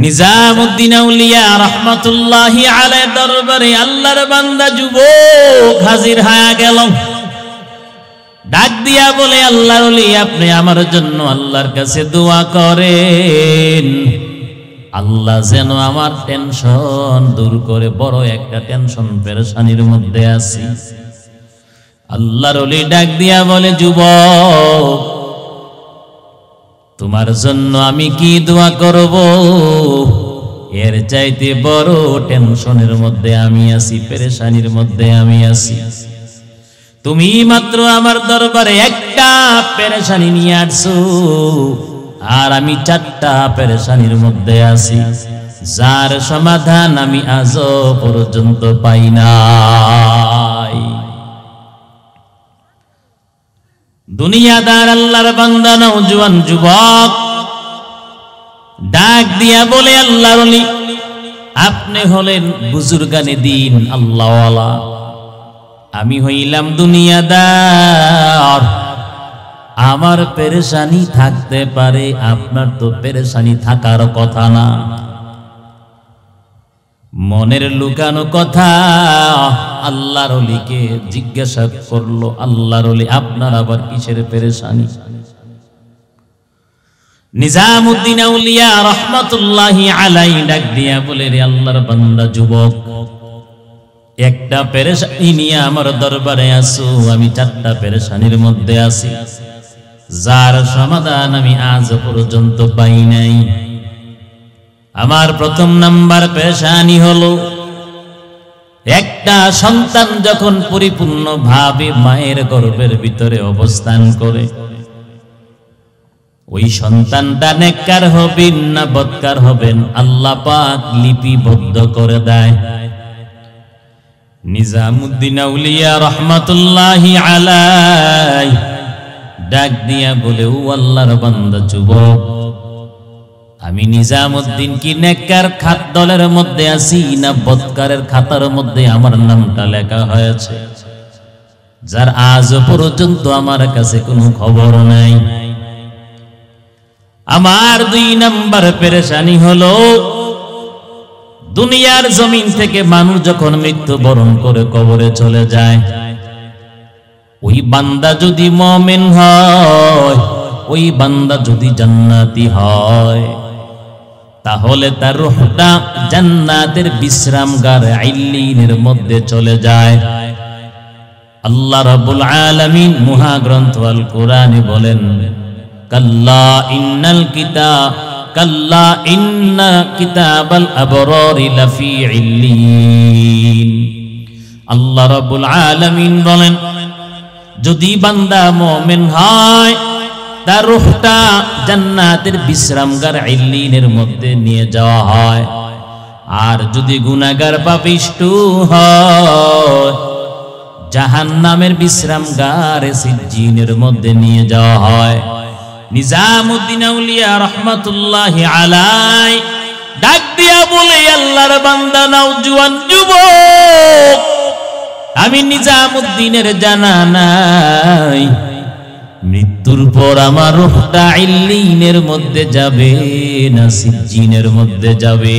নিজামউদ্দিন আউলিয়া রাহমাতুল্লাহি আলাইহি দরবারে আল্লাহর বান্দা যুবক হাজির হয়ে গেল। ডাক দিয়া বলে, আল্লাহর ওলি আপনি আমার জন্য আল্লাহর কাছে দোয়া করেন, আল্লাহ যেন আমার টেনশন দূর করে, বড় একটা টেনশন পেরেশানির মধ্যে আছি। আল্লাহর ওলি ডাক দিয়া বলে, যুবক তোমার জন্য আমি কি দোয়া করব, এর চাইতে বড় টেনশনের মধ্যে আমি আছি, পেরেশানির মধ্যে আমি আছি। তুমি মাত্র আমার দরবারে একটা পেরেশানি নিয়ে আসছো, আর আমি চারটা পেরেশানির মধ্যে আছি, যার সমাধান আমি আজও পর্যন্ত পাই নাই। দুনিয়াদার আল্লাহর বান্দা নওজোয়ান যুবক ডাক দিয়া বলে, আল্লাহর ওলি আপনি হলেন বুজুর্গানে দ্বীন, আল্লাহওয়ালা, আমি হইলাম দুনিয়াদার। আমার পেরেশানি থাকতে পারে, আপনার তো পেরেশানি থাকার কথা না। মনের লুকানো কথা আল্লাহর ওলিকে জিজ্ঞাসা করলো, আল্লাহর ওলি আপনার আবার কিসের পেরেশানি? নিজামউদ্দিন আউলিয়া রাহমাতুল্লাহি আলাইহি ডাক দিয়া বলে, রে আল্লাহর বান্দা যুবক, একটা পেরেশানি নিয়ে আমার দরবারে আসো, আমি চারটা পেরেশানির মধ্যে আছি, যার সমাধান আমি আজ পর্যন্ত পাই নাই। আমার প্রথম নাম্বার পেরেশানি হলো, একটা সন্তান যখন পরিপূর্ণভাবে মায়ের গর্ভের ভিতরে অবস্থান করে, ওই সন্তানটা নেককার হবেন না বদকার হবেন আল্লাহ পাক লিপিবদ্ধ করে দেয়। নিজামউদ্দিন আউলিয়া রাহমাতুল্লাহি আলাইহি ডাক দিয়া বলে, ও আল্লাহর বান্দা যুবক, আমি নিজামউদ্দিন কি নেককার খাত দলের মধ্যে আছি না বদকারের খাতার মধ্যে আমার নামটা লেখা হয়েছে, যার আজ পর্যন্ত আমার কাছে কোনো খবর নাই। আমার দুই নাম্বার পেরেশানি হলো, দুনিয়ার জমিন থেকে মানুষ যখন মৃত্যুবরণ করে কবরে চলে যায়, ওই বান্দা যদি মুমিন হয়, ওই বান্দা যদি জান্নাতি হয়, তাহলে তার রূহটা জান্নাতের বিশ্রামগার ইল্লিনের মধ্যে চলে যায়। আল্লাহ রাব্বুল আলামিন মহাগ্রন্থ আল কোরআনে বলেন, কাল্লা ইন্না কিতাবাল আবরারি লাফি ইল্লিন। আল্লাহ রাব্বুল আলামিন বলেন, যদি বান্দা মুমিন হয়, তার রূহটা জান্নাতের বিশ্রামগার ইল্লিনের মধ্যে নিয়ে যাওয়া হয়, আর যদি গুনাহগার পাপিষ্ঠ হয়, জাহান্নামের বিশ্রামগার সিজ্জিনের মধ্যে নিয়ে যাওয়া হয়। নিজামউদ্দিন আউলিয়া রাহমাতুল্লাহি আলাইহি ডাক দিয়া বলে, আল্লাহর বান্দা নওজোয়ান যুবক, আমি নিজামউদ্দিনের জানা নাই মৃত্যুর পর আমার রূহটা ইল্লিনের মধ্যে যাবে না সিজ্জিনের মধ্যে যাবে।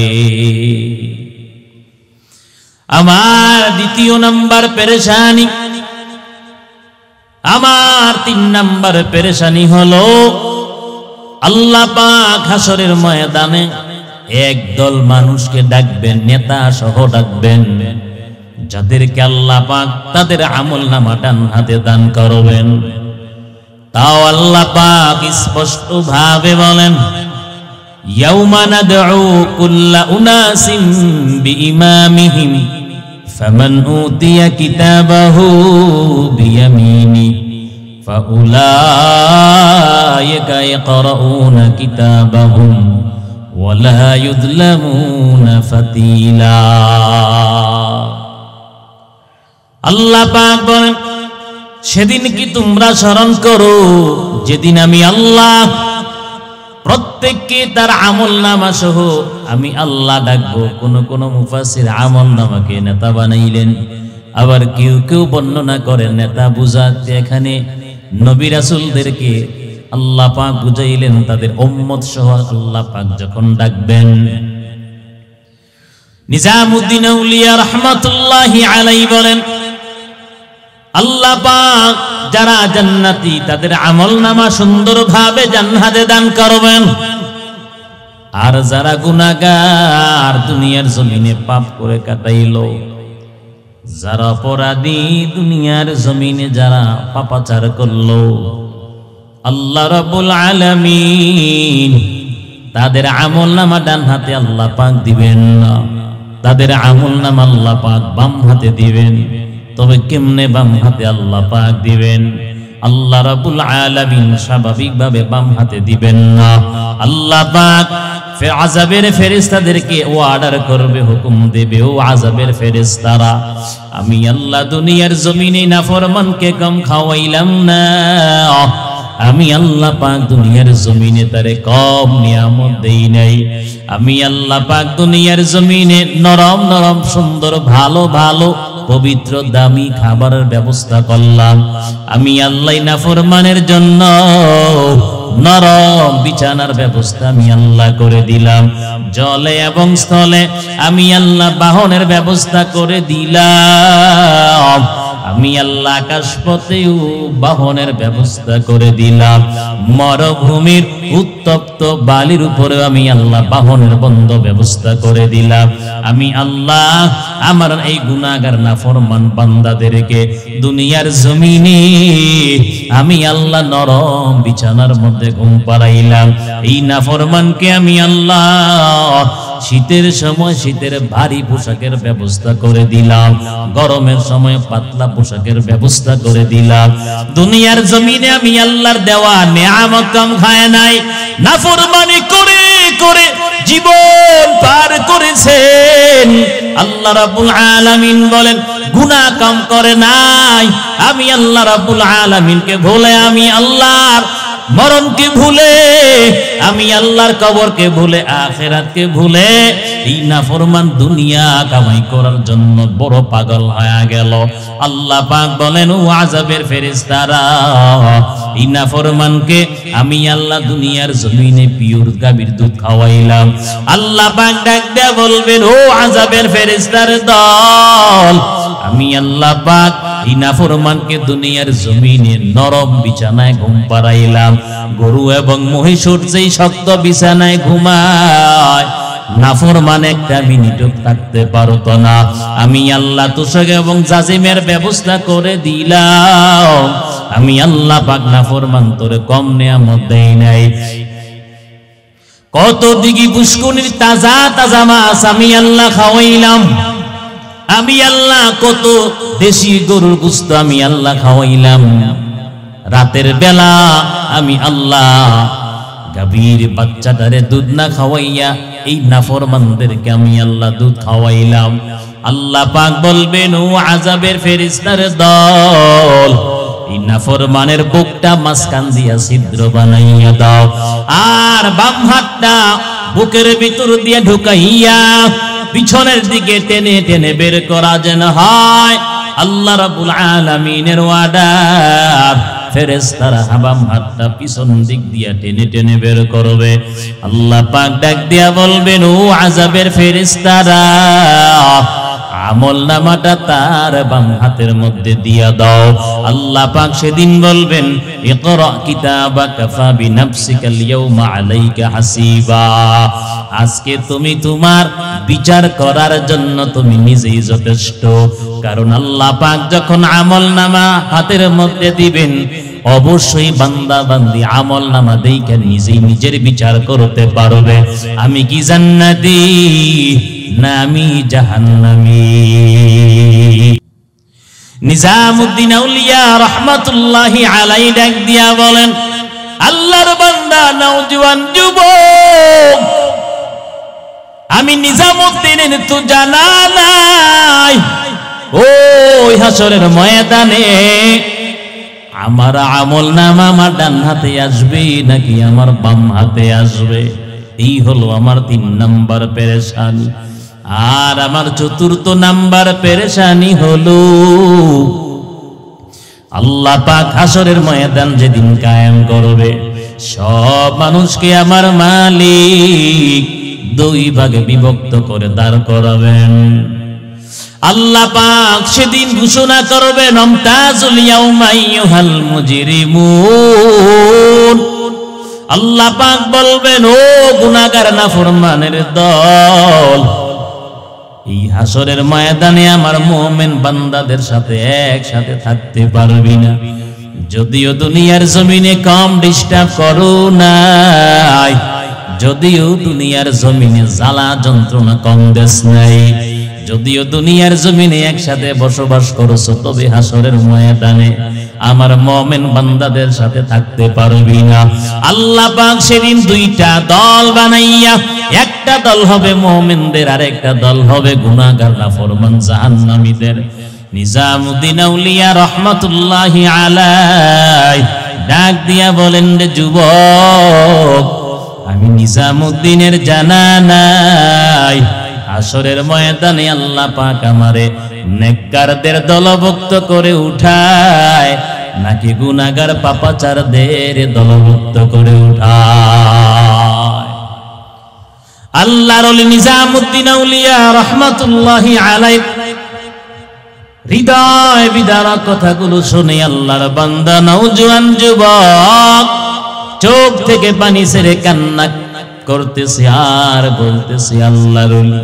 আমার দ্বিতীয় নাম্বার পেরেশানি, আমার তিন নাম্বার পেরেশানি হলো, আল্লাহ পাক হাসরের ময়দানে একদল মানুষকে ডাকবেন, নেতা সহ ডাকবেন, যাদেরকে আল্লাহ পাক তাদের আমলনামা ডান হাতে দান করবেন। তাও আল্লাহ পাক স্পষ্ট ভাবে বলেন, ইয়াউমা নাদউ কুল্লা উনাসিম বিইমামিহিম ফামান উতিয়া কিতাবাহু বিয়ামিনি ফাউলাইকা ইয়াকরাউনা কিতাবাহুম ওয়ালা ইউযলামুনা ফাতিলা। আল্লাহ পাক বলেন, সেদিন কি তোমরা স্মরণ করো, যেদিন আমি আল্লাহ প্রত্যেককে তার আমলনামা সহ আমি আল্লাহ ডাকবো। কোন মুফাসসির আমলনামাকে নেতা বানাইলেন, আবার কেউ কেউ বর্ণনা করেন নেতা বুঝাতে এখানে নবী রাসূলদেরকে আল্লাহ পাক বুঝাইলেন, তাদের উম্মত সহ আল্লাহ পাক যখন ডাকবেন নিজামুদ্দিন আউলিয়া রাহমাতুল্লাহি আলাইহি বলেন, আল্লাহ পাক যারা জান্নাতি তাদের আমলনামা সুন্দরভাবে জান্নাতে দান করবেন, আর যারা গুনাহগার দুনিয়ার জমিনে পাপ করে কাটাইলো, যারা অপরাধী দুনিয়ার জমিনে যারা পাপাচার করলো, আল্লাহ রাব্বুল আলামিন তাদের আমলনামা ডান হাতে আল্লাহ পাক দিবেন না, তাদের আমলনামা আল্লাহ পাক বাম হাতে দিবেন। তবে কেমনে বাম হাতে আল্লাহ পাক দিবেন? আল্লাহ রাব্বুল আলামিন স্বাভাবিকভাবে বাম হাতে দিবেন না। আল্লাহ পাক আযাবের ফেরেশতাদেরকে অর্ডার করবে, হুকুম দেবে, ও আযাবের ফেরেশতারা, আমি আল্লাহ দুনিয়ার জমিনে নাফরমানকে কম খাওয়াইলাম না, আমি আল্লাহ পাক দুনিয়ার জমিনে তারে কম নিয়ামত দেই নাই, আমি আল্লাহ পাক দুনিয়ার জমিনে নরম নরম সুন্দর ভালো ভালো পবিত্র দামি খাবারের ব্যবস্থা করলাম, আমি আল্লাহ নাফরমানের জন্য নরম বিছানার ব্যবস্থা আমি আল্লাহ করে দিলাম, জলে এবং স্থলে আমি আল্লাহ বাহনের ব্যবস্থা করে দিলাম, আমি আল্লাহ আকাশপথেও বাহনের ব্যবস্থা করে দিলাম, মরুভূমির উত্তপ্ত বালির উপরে আমি আল্লাহ বাহনের বন্ধ ব্যবস্থা করে দিলাম, আমি আল্লাহ আমার এই গুনাহগার নাফরমান বান্দাদেরকে দুনিয়ার জমিনে আমি আল্লাহ নরম বিছানার মধ্যে ঘুম পাড়াইলাম, এই নাফরমানকে আমি আল্লাহ শীতের সময় শীতের ভারী পোশাকের ব্যবস্থা করে দিলাম, গরমের সময় পাতলা পোশাকের ব্যবস্থা করে দিলাম। দুনিয়ার জমিনে আমি আল্লাহর দেওয়া নেয়ামত কম খায় নাই, নাফরমানি করে করে জীবন পার করেছেন। আল্লাহ রাব্বুল আলামিন বলেন গুনাহ কম করে নাই, আমি আল্লাহ রাব্বুল আলামিনকে ভুলে, আমি আল্লাহর মরণকে ভুলে, আমি আল্লাহর কবরকে ভুলে, আখিরাতকে ভুলে এই নাফরমান দুনিয়া কামাই করার জন্য বড় পাগল হয়ে গেল। আল্লাহ পাক বলেন, ও আযাবের ফেরেশতারা, এই নাফরমানকে আমি আল্লাহ দুনিয়ার জমিনে পিওর গাভীর দুধ খাওয়াইলাম। আল্লাহ পাক ডাক দেয়া বলবেন, ও আযাবের ফেরেশতার দল, আমি আল্লাহ পাক এই নাফরমানকে দুনিয়ার জমিনে নরম বিছানায় ঘুম পাড়াইলাম। গরু এবং মহিষের যেই শক্ত বিছানায় ঘুমায়, নাফরমান একটা মিনিটও থাকতে পারতো না, আমি আল্লাহ তোষক এবং জাজিমের ব্যবস্থা করে দিলাম। আমি আল্লাহ পাক নাফরমান তোরে কম নিয়ামত দেই নাই। কত দিঘি পুষ্করিণীর তাজা তাজা মাছ আমি আল্লাহ খাওয়াইলাম, আমি আল্লাহ কত দেশি গরুর গোশত আমি আল্লাহ খাওয়াইলাম। রাতের বেলা আমি আল্লাহ গাভীর বাচ্চাটারে দুধ না খাওয়াইয়া এই নাফরমানদেরকে আমি আল্লাহ দুধ খাওয়াইলাম। আল্লাহ পাক বলবেন, ও আযাবের ফেরেশতার দল, এই নাফরমানের বুকটা মাঝখান দিয়া ছিদ্র বানাইয়া দাও, আর বাম হাতটা বুকের ভিতর দিয়া ঢুকাইয়া পিছনের দিকে টেনে টেনে বের করা যেন হয়। আল্লাহ রাব্বুল আলামিনের ওয়ার্ডার, ফেরেশতারা বাম হাতটা পিছন দিক দিয়া টেনে টেনে বের করবে। আল্লাহ পাক ডাক দিয়া বলবেন, ও আযাবের ফেরেশতারা, আমলনামাটা তার বাম হাতের মধ্যে দিয়া দাও। আল্লাহ পাক সেদিন বলবেন, ইকরা কিতাবাকা ফা বিনাফসিকাল ইয়াউমা আলাইকা হাসিবা, আজকে তুমি তোমার বিচার করার জন্য তুমি নিজেই যথেষ্ট। কারণ আল্লাহ পাক যখন আমলনামা হাতের মধ্যে দিবেন, অবশ্যই বান্দা বান্দি আমলনামা দেখে নিজেই নিজের বিচার করতে পারবে, আমি কি জান্নাতি না আমি জাহান্নামী। নিজামুদ্দিন আউলিয়া রাহমাতুল্লাহি আলাইহি ডাক দিয়া বলেন, আল্লাহর বান্দা নওজোয়ান যুবক, আমি নিজামুদ্দিনের তো জানা নাই, ওই হাসরের ময়দানে আমার আমলনামা আমার ডান হাতে আসবে নাকি আমার বাম হাতে আসবে, এই হলো আমার 3 নাম্বার পেরেশানি। আর আমার 4র্থ নাম্বার পেরেশানি হলো, আল্লাহ পাক হাসরের ময়দান যেদিন কায়েম করবে, সব মানুষকে আমার মালিক দুই ভাগে বিভক্ত করে দাঁড় করাবেন। আল্লাহ পাক সেদিন ঘোষণা করবেন আমতাজুল ইয়াউমা আইয়ুহাল মুজরিমুন। আল্লাহ পাক বলবেন ও গুনাহগার নাফরমানের দল, এই হাসরের ময়দানে আমার মুমিন বান্দাদের সাথে একসাথে থাকতে পারবি না। যদিও দুনিয়ার জমিনে কম ডিস্টার্ব করো নাই, যদিও দুনিয়ার জমিনে জ্বালা যন্ত্রণা কম দেশ নাই, যদিও দুনিয়ার জমিনে একসাথে বসবাস করছো, তবে হাসরের ময়দানে আমার মুমিন বান্দাদের সাথে থাকতে পারবি না। আল্লাহ পাক সেদিন দুইটা দল বানাইয়া, একটা দল হবে মুমিনদের আর একটা দল হবে গুনাহগার নাফরমান জাহান্নামীদের। নিজামুদ্দিন আউলিয়া রহমাতুল্লাহি আলাইহি ডাক দিয়া বলেন, রে যুবক, আমি নিজামুদ্দিনের জানা নাই হাসরের ময়দানে আল্লাহ পাক আমারে নেককারদের দলভুক্ত করে উঠায় নাকি গুনাহগার পাপাচারদের দলভুক্ত করে উঠায়। আল্লাহর ওলি নিজামুদ্দিন আউলিয়া রহমাতুল্লাহি আলাইহি হৃদয় বিদারক কথাগুলো শুনে আল্লাহর বান্দা নওজোয়ান যুবক চোখ থেকে পানি ছেড়ে কান্না করতেছে আর বলতেছে, আল্লাহর ওলি,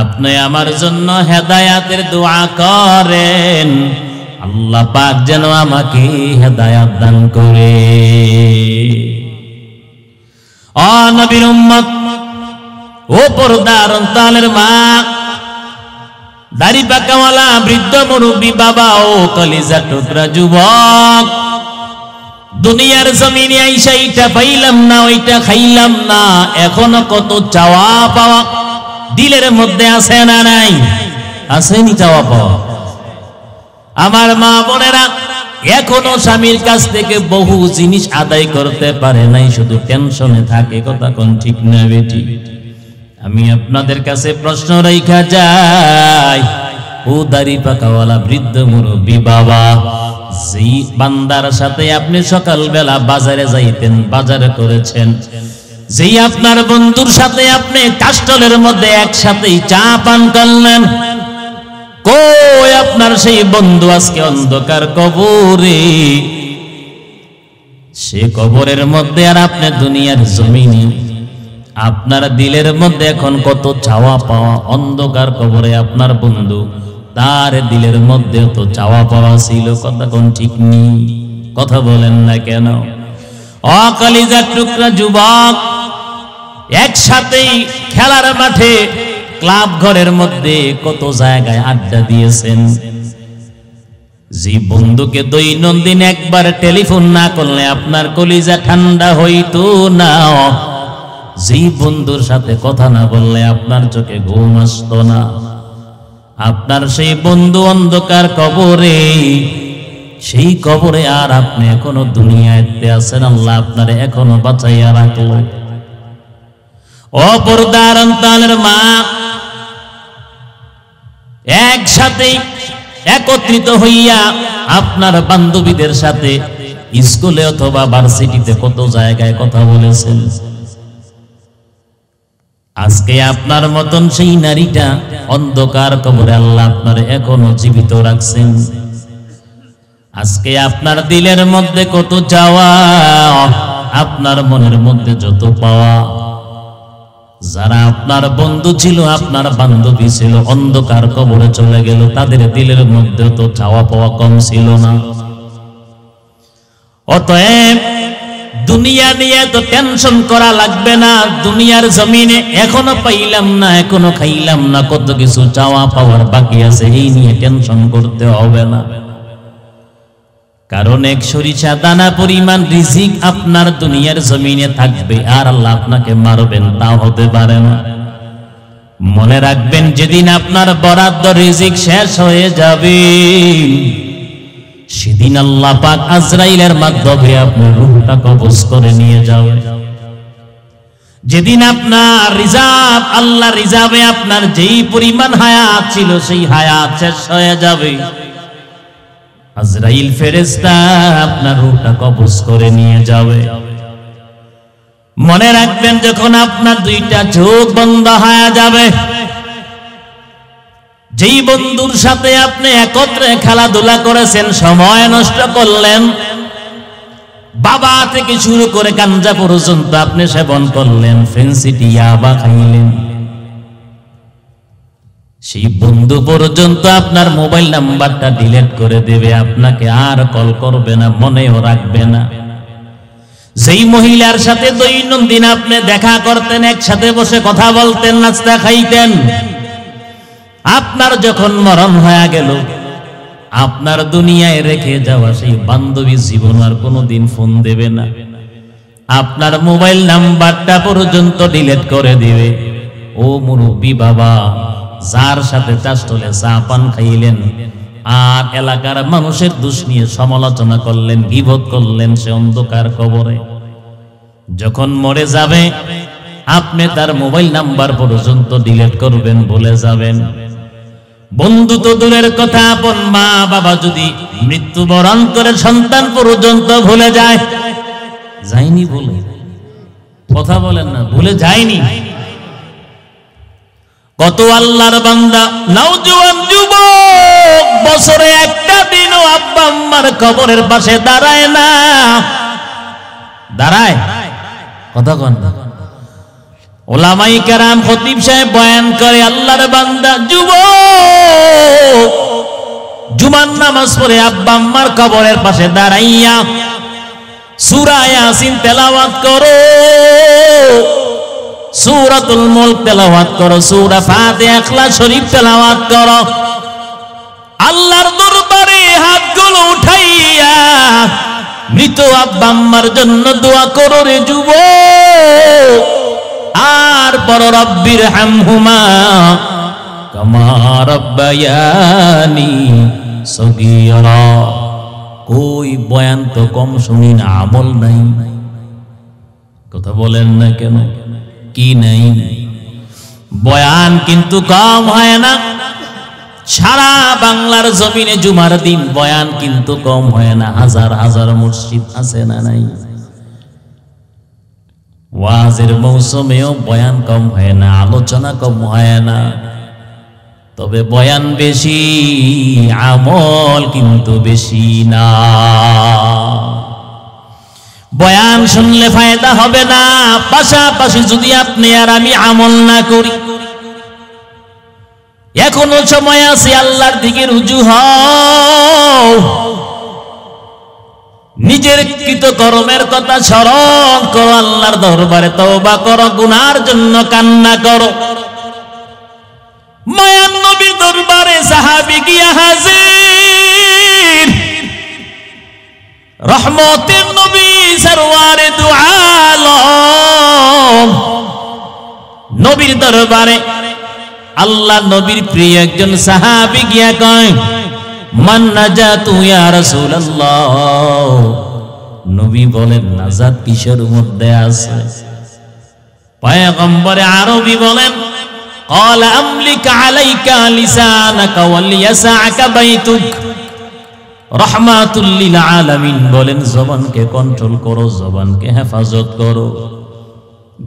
আপনি আমার জন্য হেদায়াতের দোয়া করেন, আল্লাহ পাক যেন আমাকে হেদায়াত দান করে। ও নবীর উম্মত, ও পর্দার অন্তরালের মা, দাড়ি পাকাওয়ালা বৃদ্ধ মুরব্বী বাবা, ও কলিজা টুকরা যুবক, দুনিয়ার জমিনে আইসা এইটা পাইলাম না, ওইটা খাইলাম না, এখনো কত চাওয়া পাওয়া দিলের মধ্যে আছে না নাই? আসেনি চাওয়া পাওয়া? আমার মা বোনেরা এখনো স্বামীর কাছ থেকে বহু জিনিস আদায় করতে পারে নাই, শুধু টেনশনে থাকে। কথা কোন ঠিক না বেটি? আমি আপনাদের কাছে প্রশ্ন রাইখা যাই, ও দাড়ি পাকাওয়ালা বৃদ্ধ মুরব্বী বাবা, যেই বান্দার সাথে আপনি সকালবেলা বাজারে যাইতেন, বাজারে করেছেন, যেই আপনার বন্ধুর সাথে আপনি কাস্টলের মধ্যে একসাথেই চা পান করলেন, কই আপনার সেই বন্ধু আজকে অন্ধকার কবরে? সে কবরের মধ্যে আর আপনি দুনিয়ার জমিনে, আপনার দিলের মধ্যে এখন কত চাওয়া পাওয়া। অন্ধকার কবরে আপনার বন্ধু, তার দিলের মধ্যে তো চাওয়া পাওয়া ছিল। কথা কোন ঠিক নেই? কথা বলেন না কেন? ও কলিজার টুকরা যুবক, একসাথেই খেলার মাঠে, ক্লাব ঘরের মধ্যে কত জায়গায় আড্ডা দিয়েছেন। যে বন্ধুকে দৈনন্দিন একবার টেলিফোন না করলে আপনার কলিজা ঠান্ডা হইতো না, যে বন্ধুর সাথে কথা না বললে আপনার চোখে ঘুম আসতো না, আপনার সেই বন্ধু অন্ধকার কবরে, সেই কবরে আর আপনি এখনো দুনিয়াতে আছেন, আল্লাহ আপনার এখনো বাঁচাইয়া রাখলো। ও পর্দার অন্তরালের মা, একসাথে একত্রিত হইয়া আপনার বান্ধবীদের সাথে স্কুলে অথবা ভার্সিটিতে কত জায়গায় কথা বলেছেন। আজকে আপনার মতন সেই নারীটা অন্ধকার কবরে আল্লাহ আপনার এখনো জীবিত রাখছেন। আজকে আপনার দিলের মধ্যে কত চাওয়া, আপনার মনের মধ্যে যত পাওয়া, যারা আপনার বন্ধু ছিল, আপনার বান্ধবী ছিল, অন্ধকার কবরে চলে গেল, তাদের দিলের মধ্যে তো চাওয়া পাওয়া কম ছিল না। অতএব দুনিয়া নিয়ে তো টেনশন করা লাগবে না। দুনিয়ার জমিনে এখনো পাইলাম না, এখনো খাইলাম না, কত কিছু চাওয়া পাওয়ার বাকি আছে, এই নিয়ে টেনশন করতে হবে না। কারণ এক সরিষা দানা পরিমাণ রিজিক আপনার দুনিয়ার জমিনে থাকবে, আর আল্লাহ আপনাকে মারবেন তা হতে পারে না। মনে রাখবেন, যেদিন আপনার বরাদ্দ রিজিক শেষ হয়ে যাবে, সেদিন আল্লাহ পাক আজরাইলের মাধ্যমে আপনার রূহটা কবজ করে নিয়ে যাবে। যেদিন আপনার রিজার্ভ, আল্লাহ রিজার্ভে আপনার যেই পরিমাণ হায়াত ছিল, সেই হায়াত শেষ হয়ে যাবে, আজরাইল ফেরেশতা আপনার রূহটা কবজ করে নিয়ে যাবে। মনে রাখবেন, যখন আপনার দুইটা চোখ বন্ধ হয়ে যাবে, যেই বন্ধুর সাথে আপনি একত্রে খেলাধুলা করেছেন, সময় নষ্ট করলেন, বাবা থেকে শুরু করে গাঞ্জা পর্যন্ত আপনি সেবন করলেন, ফেন্সিটি ইয়াবা খাইলেন, সেই বন্ধু পর্যন্ত আপনার মোবাইল নাম্বারটা ডিলিট করে দেবে, আপনাকে আর কল করবে না, মনেও রাখবে না। যেই মহিলার সাথে দৈনন্দিন আপনি দেখা করতেন, একসাথে বসে কথা বলতেন, নাস্তা খাইতেন, আপনার যখন মরণ হয়ে গেল, আপনার দুনিয়ায় রেখে যাওয়া সেই বান্ধবী জীবন আর কোনোদিন ফোন দেবে না, আপনার মোবাইল নাম্বারটা পর্যন্ত ডিলিট করে দিবে। ও মুরব্বী বাবা, যার সাথে চাষতলে চা পান খাইলেন আর এলাকার মানুষের দোষ নিয়ে সমালোচনা করলেন, গীবত করলেন, সে অন্ধকার কবরে যখন মরে যাবে, আপনি তার মোবাইল নাম্বার পর্যন্ত ডিলিট করবেন, বলে যাবেন। বন্ধু তো দূরের কথা, আপন মা বাবা যদি মৃত্যুবরণ করে সন্তান পর্যন্ত ভুলে যায়, যায়নি বলে কথা বলেন না, ভুলে যায়নি। কত আল্লাহর বান্দা নওজোয়ান যুবক বছরে একটা দিনও আব্বা আম্মার কবরের পাশে দাঁড়ায় না, দাঁড়ায় কথা কন। ওলামায়ে কেরাম, খতিব সাহেব বয়ান করে, আল্লাহর বান্দা যুবক জুমার নামাজ পড়ে আব্বা আম্মার কবরের পাশে দাঁড়াইয়া সূরা ইয়াসিন তেলাওয়াত করো, সূরাতুল মুলক তেলাওয়াত করো, সূরা ফাতিহা, ইখলাস শরীফ তেলাওয়াত করো, আল্লাহর দরবারে হাতগুলো উঠাইয়া মৃত আব্বা আম্মার জন্য দোয়া করো রে যুবক। আর বড় রব্বির হামহুমা কামা রাব্বায়ানি সগীরা। কই বয়ান তো কম শুনি না, আমল নাই, কথা বলেন না কেন? কি নাই? বয়ান কিন্তু কম হয় না। সারা বাংলার জমিনে জুমার দিন বয়ান কিন্তু কম হয় না, হাজার হাজার মসজিদ আছে না নাই? ওয়াজের মৌসুমেও বয়ান কম হয় না, আলোচনা কম হয় না, তবে বয়ান বেশি, আমল কিন্তু বেশি না। বয়ান শুনলে ফায়দা হবে না, পাশাপাশি যদি আপনি আর আমি আমল না করি, এখনো সময় আছে, আল্লাহর দিকে রুজু হও, নিজের কৃতকর্মের কথা স্মরণ করো, আল্লাহর দরবারে তওবা করো, গুনার জন্য কান্না করো। মায়ান নবীর দরবারে সাহাবী গিয়া হাজির, রহমতের নবী সরওয়ারে দু আলম নবীর দরবারে আল্লাহ নবীর প্রিয় একজন সাহাবী গিয়া কয়, মান নাজাতু ইয়া রাসূলুল্লাহ। নবী বলেন, নাজাত কিসের মধ্যে আছে? পয়গম্বরে আরবি বলেন, قال املك عليك لسانك وليسعك بيتك। রহমাতুল লিল আলামিন বলেন, জবানকে কন্ট্রোল করো, জবানকে হেফাজত করো,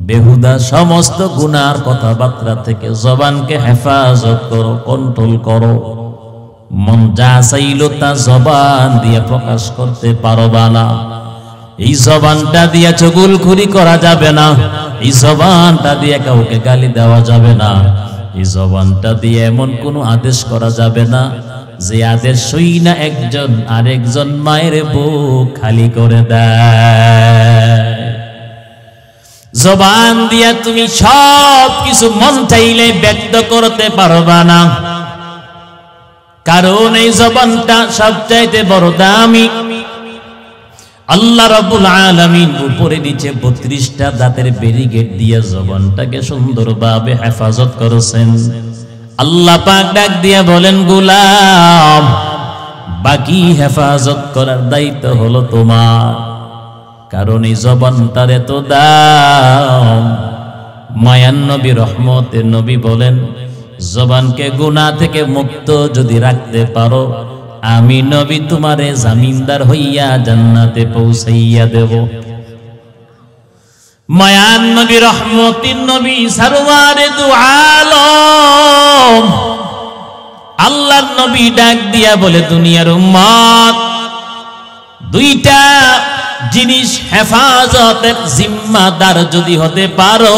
বেহুদা সমস্ত গুনার কথাবার্তা থেকে জবানকে হেফাজত করো, কন্ট্রোল করো। মন যা চাইল তা জবান দিয়ে প্রকাশ করতে পারবা না। এই জবানটা দিয়ে চুগলখুরি করা যাবে না, এই জবানটা দিয়ে কাউকে গালি দেওয়া যাবে না, এই জবানটা দিয়ে এমন কোনো আদেশ করা যাবে না যে আদেশ শুই না একজন আরেকজন মায়ের বুক খালি করে দেয়। জবান দিয়ে তুমি সব কিছু মন চাইলে ব্যক্ত করতে পারবা না, কারণ এই জবানটা সবচাইতে বড় দামি। আল্লাহ রাব্বুল আলামিন উপরে নিচে 32টা দাঁতের ব্যারিকেড দিয়ে জবানটাকে সুন্দরভাবে হেফাজত করেছেন। আল্লাহ পাক ডাক দিয়ে বলেন, গোলাম, বাকি হেফাজত করার দায়িত্ব হলো তোমার, কারণ এই জবানটার এত দাম। মায়ান নবী রহমতের নবী বলেন, জবানকে গুনাহ থেকে মুক্ত যদি রাখতে পারো, আমি নবী তোমারে জামিনদার হইয়া জান্নাতে পৌঁছাইয়া দেব। মায়ান নবী, রহমতিন নবী, সরওয়ারে দু আলম আল্লাহর নবী ডাক দিয়া বলে, দুনিয়ার উম্মত, দুইটা জিনিস হেফাজতের জিম্মাদার যদি হতে পারো,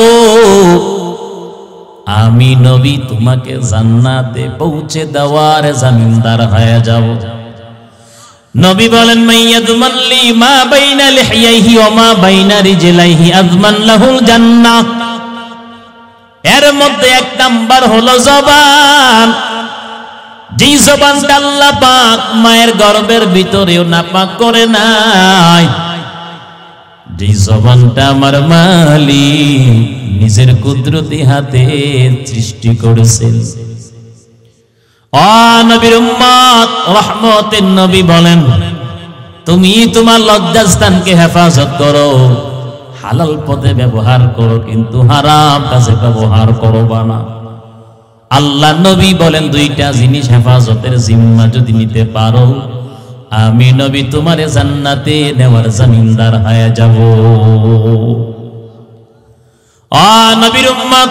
আমি নবী তোমাকে জান্নাতে পৌঁছে দেওয়ার জামিনদার হয়ে যাব। নবী বলেন, মাইয়াদমানলি মা বাইনা লিহিয়াহি ওয়া মা বাইনা রিজলাইহি আযমান লাহুল জান্নাহ। এর মধ্যে এক নাম্বার হলো জবান। যেই জবানটা আল্লাহ পাক মায়ের গর্ভের ভিতরেও নাপাক করে নাই, যেই জবানটা আমার মালিক নিজের কুদরতি হাতে সৃষ্টি করেছেন। ও নবীর উম্মত, রহমতের নবী বলেন, তুমি তোমার লজ্জাস্থানকে হেফাজত করো, হালাল পথে ব্যবহার করো, কিন্তু হারাম কাজে ব্যবহার করবা না। আল্লাহ নবী বলেন, দুইটা জিনিস হেফাজতের জিম্মা যদি নিতে পারো, আমি নবী তোমারে জান্নাতে নেওয়ার জামিনদার হয়ে যাব। ও নবীর উম্মত,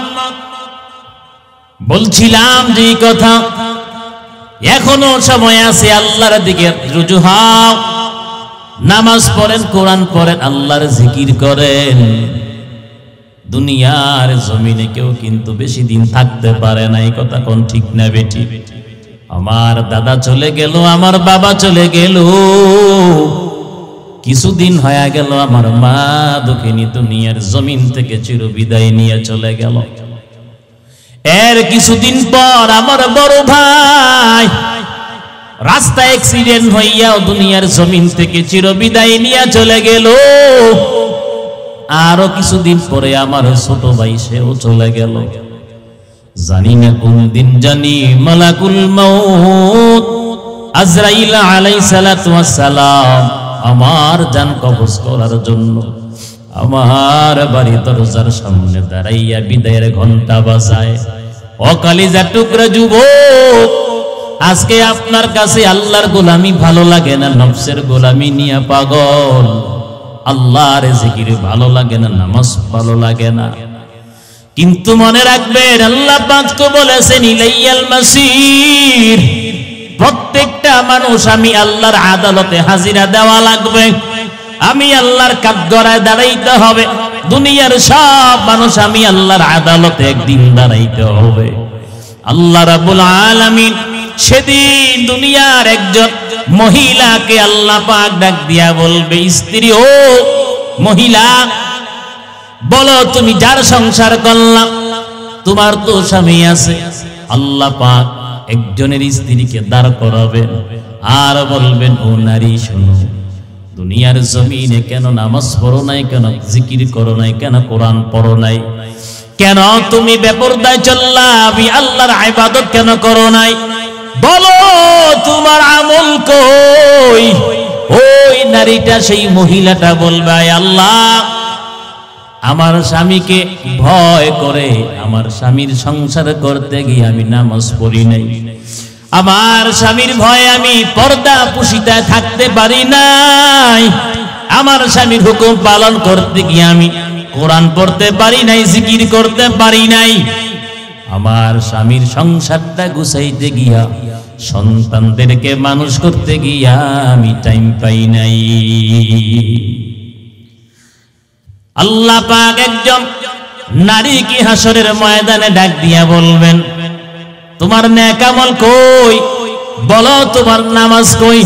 বলছিলাম যে কথা, এখনো সময় আছে, আল্লাহর দিকে রুজু হও, নামাজ পড়েন, কোরআন পড়েন, আল্লাহর জিকির করেন। দুনিয়ার জমিনে কেউ কিন্তু বেশি দিন থাকতে পারে না, এই কথা কোন ঠিক না বেটি? আমার দাদা চলে গেল, আমার বাবা চলে গেল, কিছুদিন হয়ে গেল আমার মা দুঃখিনী দুনিয়ার জমিন থেকে চিরবিদায় নিয়ে চলে গেল। এর কিছুদিন পর আমার বড় ভাই রাস্তায় অ্যাক্সিডেন্ট হইয়া দুনিয়ার জমিন থেকে চিরবিদায় নিয়ে চলে গেল। আরো কিছুদিন পরে আমার ছোট ভাই সেও চলে গেল। জানি না কোন দিন জানি মালাকুল মউত আজরাইল আলাইহিস সালাতু ওয়াস সালাম আমার জান কবজ করার জন্য আমার বাড়ি দরজার সামনে দাঁড়াইয়া বিদায়ের ঘন্টা বাজায়। ও কলিজার টুকরা যুবক, আজকে আপনার কাছে আল্লাহর গোলামি ভালো লাগে না, নফসের গোলামি নিয়ে পাগল। আল্লাহর জিকির ভালো লাগে না, নামাজ ভালো লাগে না, কিন্তু মনে রাখবেন আল্লাহ পাক তো বলেছেন ইলাইয়াল মাসির। প্রত্যেকটা মানুষ আমি আল্লাহর আদালতে হাজিরা দেওয়া লাগবে, আমি আল্লাহর কাঠগড়ায় দাঁড়াইতে হবে। দুনিয়ার সব মানুষ আমি আল্লাহর আদালতে একদিন দাঁড়াইতে হবে। আল্লাহ রাব্বুল আলামিন সেদিন দুনিয়ার একজন মহিলাকে আল্লাহ পাক ডাক দিয়া বলবে, স্ত্রী ও মহিলা, বলো তুমি যার সংসার করলা, তোমার তো স্বামী আছে। আল্লাহ পাক একজনের স্ত্রীকে দাঁড় করাবেন আর বলবেন, ও নারী শোনো, দুনিয়ার জমিনে কেন নামাজ পড়ো নাই, কেন জিকির করো নাই, কেন কোরআন পড়ো নাই, কেন তুমি বেপরদায় চললা, আমি আল্লাহর ইবাদত কেন করো নাই, বলো তোমার আমল কই? ওই নারীটা, সেই মহিলাটা বলবে, আল্লাহ আমার স্বামীকে ভয় করে আমার স্বামীর সংসার করতে গিয়ে আমি নামাজ পড়ি নাই, আমার স্বামীর ভয়ে আমি পর্দা পুশিতায় থাকতে পারি নাই, আমার স্বামীর হুকুম পালন করতে গিয়ে আমি কোরআন পড়তে পারি নাই, জিকির করতে পারি নাই, আমার স্বামীর সংসারটা গুছাইতে গিয়া সন্তানদেরকে মানুষ করতে গিয়া আমি টাইম পাই নাই। আল্লাহ পাক একজন নারীকে হাসরের ময়দানে ডাক দিয়া বলবেন, তোমার নেক আমল কই, বলো তোমার নামাজ কই?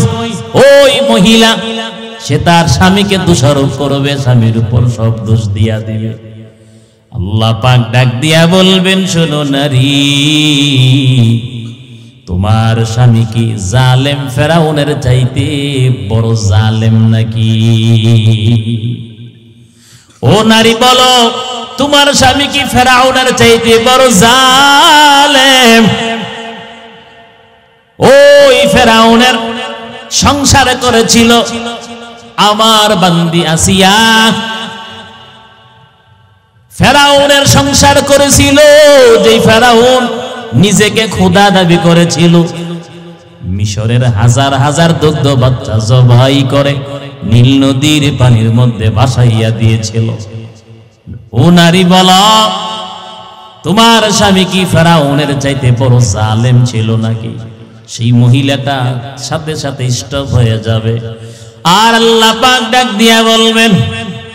ওই মহিলা সে তার স্বামীকে দোষারোপ করবে, স্বামীর উপর সব দোষ দিয়া দিবে। আল্লাহ পাক ডাক দিয়া বলবেন, শোনো নারী, তোমার স্বামী কি জালেম ফেরাউনের চাইতে বড় জালেম নাকি? ও নারী বলো, তোমার স্বামী কি ফেরাউনের চাইতে বড় জালেম? ওই ফেরাউনের সংসার করেছিল আমার বান্দি আসিয়া, ফেরাউনের সংসার করেছিল যেই ফেরাউন নিজেকে খোদা দাবি করেছিল, মিশরের হাজার হাজার দুগ্ধ বাচ্চা জবাই করে নীল নদীর পানির মধ্যে ভাসাইয়া দিয়েছিল। ও নারী বলো, তোমার স্বামী কি ফেরাউনের চাইতে বড় জালেম ছিল নাকি? সেই মহিলাটা সাথে সাথে স্টপ হয়ে যাবে। আর আল্লাহ পাক ডাক দিয়া বলবেন,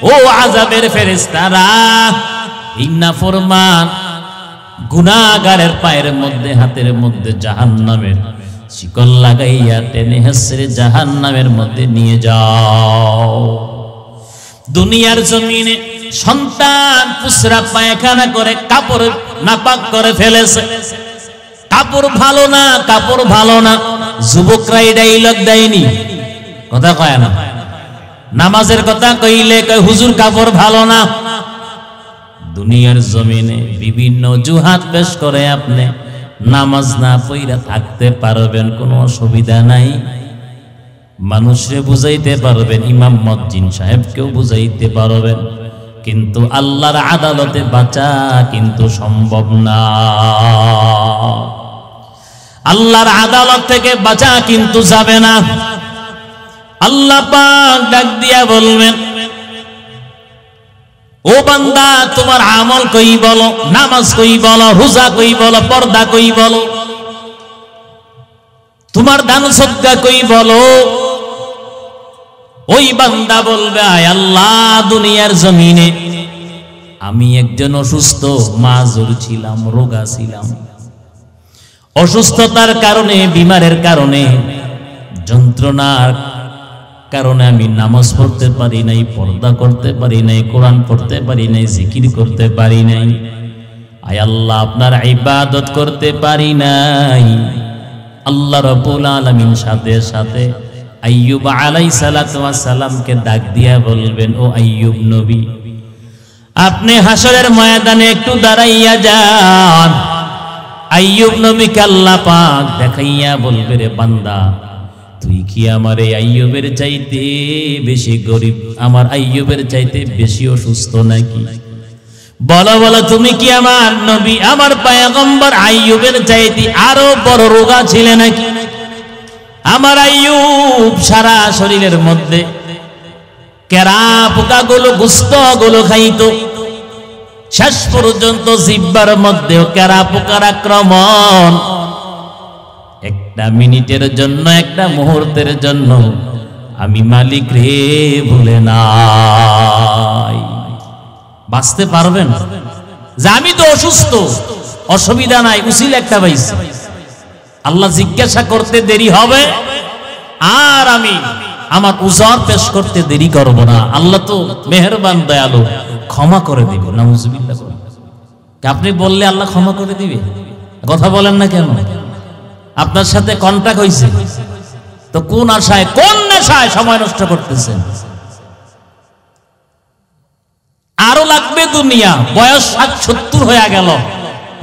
ও আযাবের ফেরেশতারা, ইন্না ফরমান গুনাহগারের পায়ের মধ্যে হাতের মধ্যে জাহান্নামের শিকল লাগাইয়া টেনে হেসরে জাহান্নামের মধ্যে নিয়ে যাও। দুনিয়ার জমিনে সন্তান পুসরা পায়খানা করে কাপড় নাপাক করে ফেলেছে, কাপড় ভালো না, কাপড় ভালো না। যুবকরা এই ডাইলগ দেয়নি, কথা কয় না। নামাজের কথা কইলে কয় হুজুর কাপড় ভালো না। দুনিয়ার জমিনে বিভিন্ন অজুহাত পেশ করে আপনি নামাজ না পড়া থাকতে পারবেন, কোনো অসুবিধা নাই। মানুষে বুঝাইতে পারবেন, ইমাম মুয়াজ্জিন সাহেবকেও বুঝাইতে পারবেন, কিন্তু আল্লাহর আদালতে বাঁচা কিন্তু সম্ভব না। আল্লাহর আদালত থেকে বাঁচা কিন্তু যাবে না। আল্লাহ পাক ডাক দিয়া বলবেন, ও বান্দা, তোমার আমল কই বলো, নামাজ কই বলো, রোজা কই বলো, পর্দা কই বলো, তোমার দান সদকা কই বলো। ওই বান্দা বলবে, আয় আল্লাহ, দুনিয়ার জমিনে আমি একজন অসুস্থ মাজুর ছিলাম, রোগা ছিলাম। অসুস্থতার কারণে, বিমারের কারণে, যন্ত্রণার কারণে আমি নামাজ পড়তে পারি নাই, পর্দা করতে পারি নাই, কোরআন পড়তে পারি নাই, জিকির করতে পারি নাই। আয় আল্লাহ, আপনার ইবাদত করতে পারি নাই। আল্লাহ রাব্বুল আলামিন সাথে সাথে আইয়ুব আলাইহিস সালাতু ওয়াস সালামকে ডাক দিয়া বলবেন, ও আইয়ুব নবী, আপনি হাসরের ময়দানে একটু দাঁড়াইয়া যান। আইয়ুব নবীকে আল্লাহ পাক দেখাইয়া বলবে, রে বান্দা, তুই কি আমার এই আইয়ুবের চাইতে বেশি গরিব, আমার আইয়ুবের চাইতে বেশি অসুস্থ নাকি? বলো বলো, তুমি কি আমার নবী, আমার পয়গম্বর আইয়ুবের চাইতে আরো বড় রোগা ছিলে নাকি? আমার আইয়ুব সারা শরীরের মধ্যে কেরা পোকাগুলো, গুস্তগুলো খাইতো, শেষ পর্যন্ত জিহ্বার মধ্যেও কেরা পোকার আক্রমণ। একটা মিনিটের জন্য, একটা মুহূর্তের জন্য আমি মালিক রে ভুলে নাই। বাঁচতে পারবেন যে আমি তো অসুস্থ, অসুবিধা নাই, উসিল একটা পাইছি। আল্লাহ জিজ্ঞাসা করতে দেরি হবে, আর আমি আমার উজর পেশ করতে দেরি করব না। আল্লাহ তো মেহেরবান, দয়ালু, ক্ষমা করে দিব। নাউজুবিল্লাহ। আপনি বললে আল্লাহ ক্ষমা করে দিবে? কথা বলেন না কেন? আপনার সাথে কন্ট্যাক্ট হয়েছে তো কোন আশায়, কোন নেশায় সময় নষ্ট করতেছেন? আরো লাগবে দুনিয়া। বয়স 60-70 হয়ে গেল,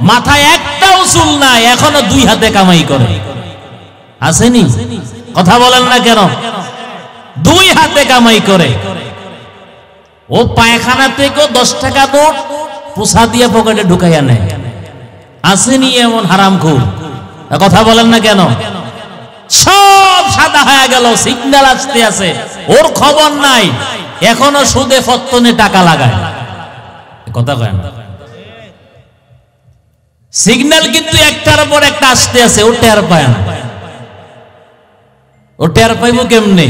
মাথায় একটাও চুল নাই, এখনো 2 হাতে কামাই করে। আসেনি? কথা বলেন না কেন? 2 হাতে কামাই করে। ও পায়খানা থেকে 10 টাকা নোট পোছা দিয়ে পকেটে ঢুকাইয়া নেয়। আসেনি এমন হারামখোর? কথা বলেন না কেন? সব সাদা হয়ে গেল, সিগন্যাল আসতে আছে, ওর খবর নাই, এখনো সুদে ফত্তনে টাকা লাগায়। কথা কয় না? সিগন্যাল কিন্তু একটার পর একটা আসতে আছে, ও টের পায় না। ও টের পাইব কেমনে?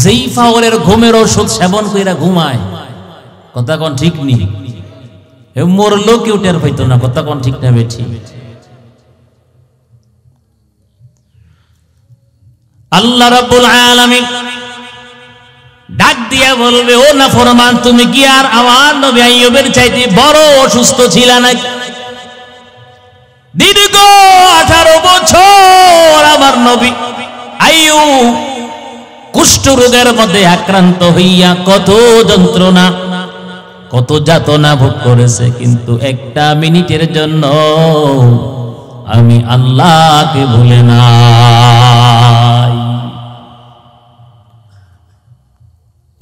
যেই ফাওয়ারের ঘুমের ওষুধ সেবন কইরা ঘুমায়। কথা কোন ঠিক নেই? মরলো কেউ টের পাইতো না। কথা কোন ঠিক না বেঠি? আল্লাহ রাব্বুল আলামিন ডাক দিয়া বলবে, ও নাফরমান, তুমি কি আর আমার নবী আইয়ুবের চাইতে বড় অসুস্থ ছিল নাকি? দীর্ঘ 18 বছর আমার নবী আইয়ুব কুষ্ঠ রোগের মধ্যে আক্রান্ত হইয়া কত যন্ত্রণা, কত যাতনা ভোগ করেছে, কিন্তু একটা মিনিটের জন্য আমি আল্লাহকে ভুলে নাই।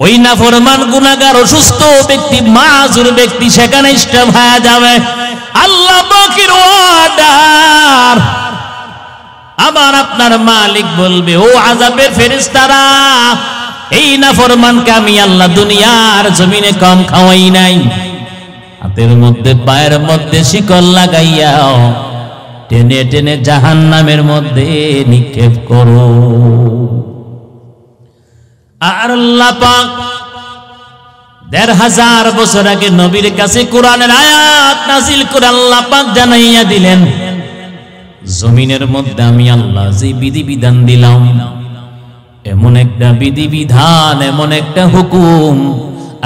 ওই নাফরমান গুনাহগার অসুস্থ ব্যক্তি, মাজুর ব্যক্তি সেখানে স্টপ হয়ে যাবে। আল্লাহ পাকের ওয়াদার, আমার আপনার মালিক বলবে, ও আযাবের ফেরেশতারা, এই নাফরমানকে আমি আল্লাহ দুনিয়ার জমিনে কম খাওয়াই নাই, হাতের মধ্যে পায়ের মধ্যে শিকল লাগাইয়া টেনে টেনে জাহান্নামের মধ্যে নিক্ষেপ করো। আর আল্লাহ পাক ১৫০০ বছর আগে নবীর কাছে কোরআনের আয়াত নাযিল করে আল্লাহ পাক জানাইয়া দিলেন, জমিনের মধ্যে আমি আল্লাহ যে বিধিবিধান দিলাম, এমন একটা বিধিবিধান, এমন একটা হুকুম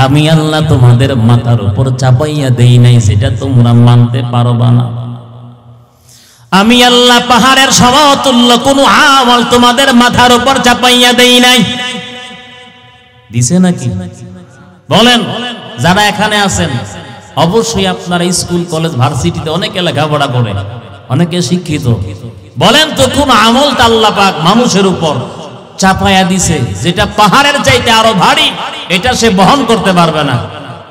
আমি আল্লাহ তোমাদের মাথার উপর চাপাইয়া দেই নাই, যেটা তোমরা মানতে পারবা না। আমি আল্লাহ পাহাড়ের সমতুল্য কোন আমল তোমাদের মাথার উপর চাপাইয়া দেই নাই। দিছে নাকি বলেন? যারা এখানে আছেন অবশ্যই আপনারা স্কুল কলেজ ভার্সিটিতে অনেকে লেখাপড়া করে, অনেকে শিক্ষিত, বলেন তো কোন আমলটা আল্লাহ পাক মানুষের উপর চাপাইয়া দিছে যেটা পাহাড়ের চাইতে আরো ভারী, এটা সে বহন করতে পারবে না?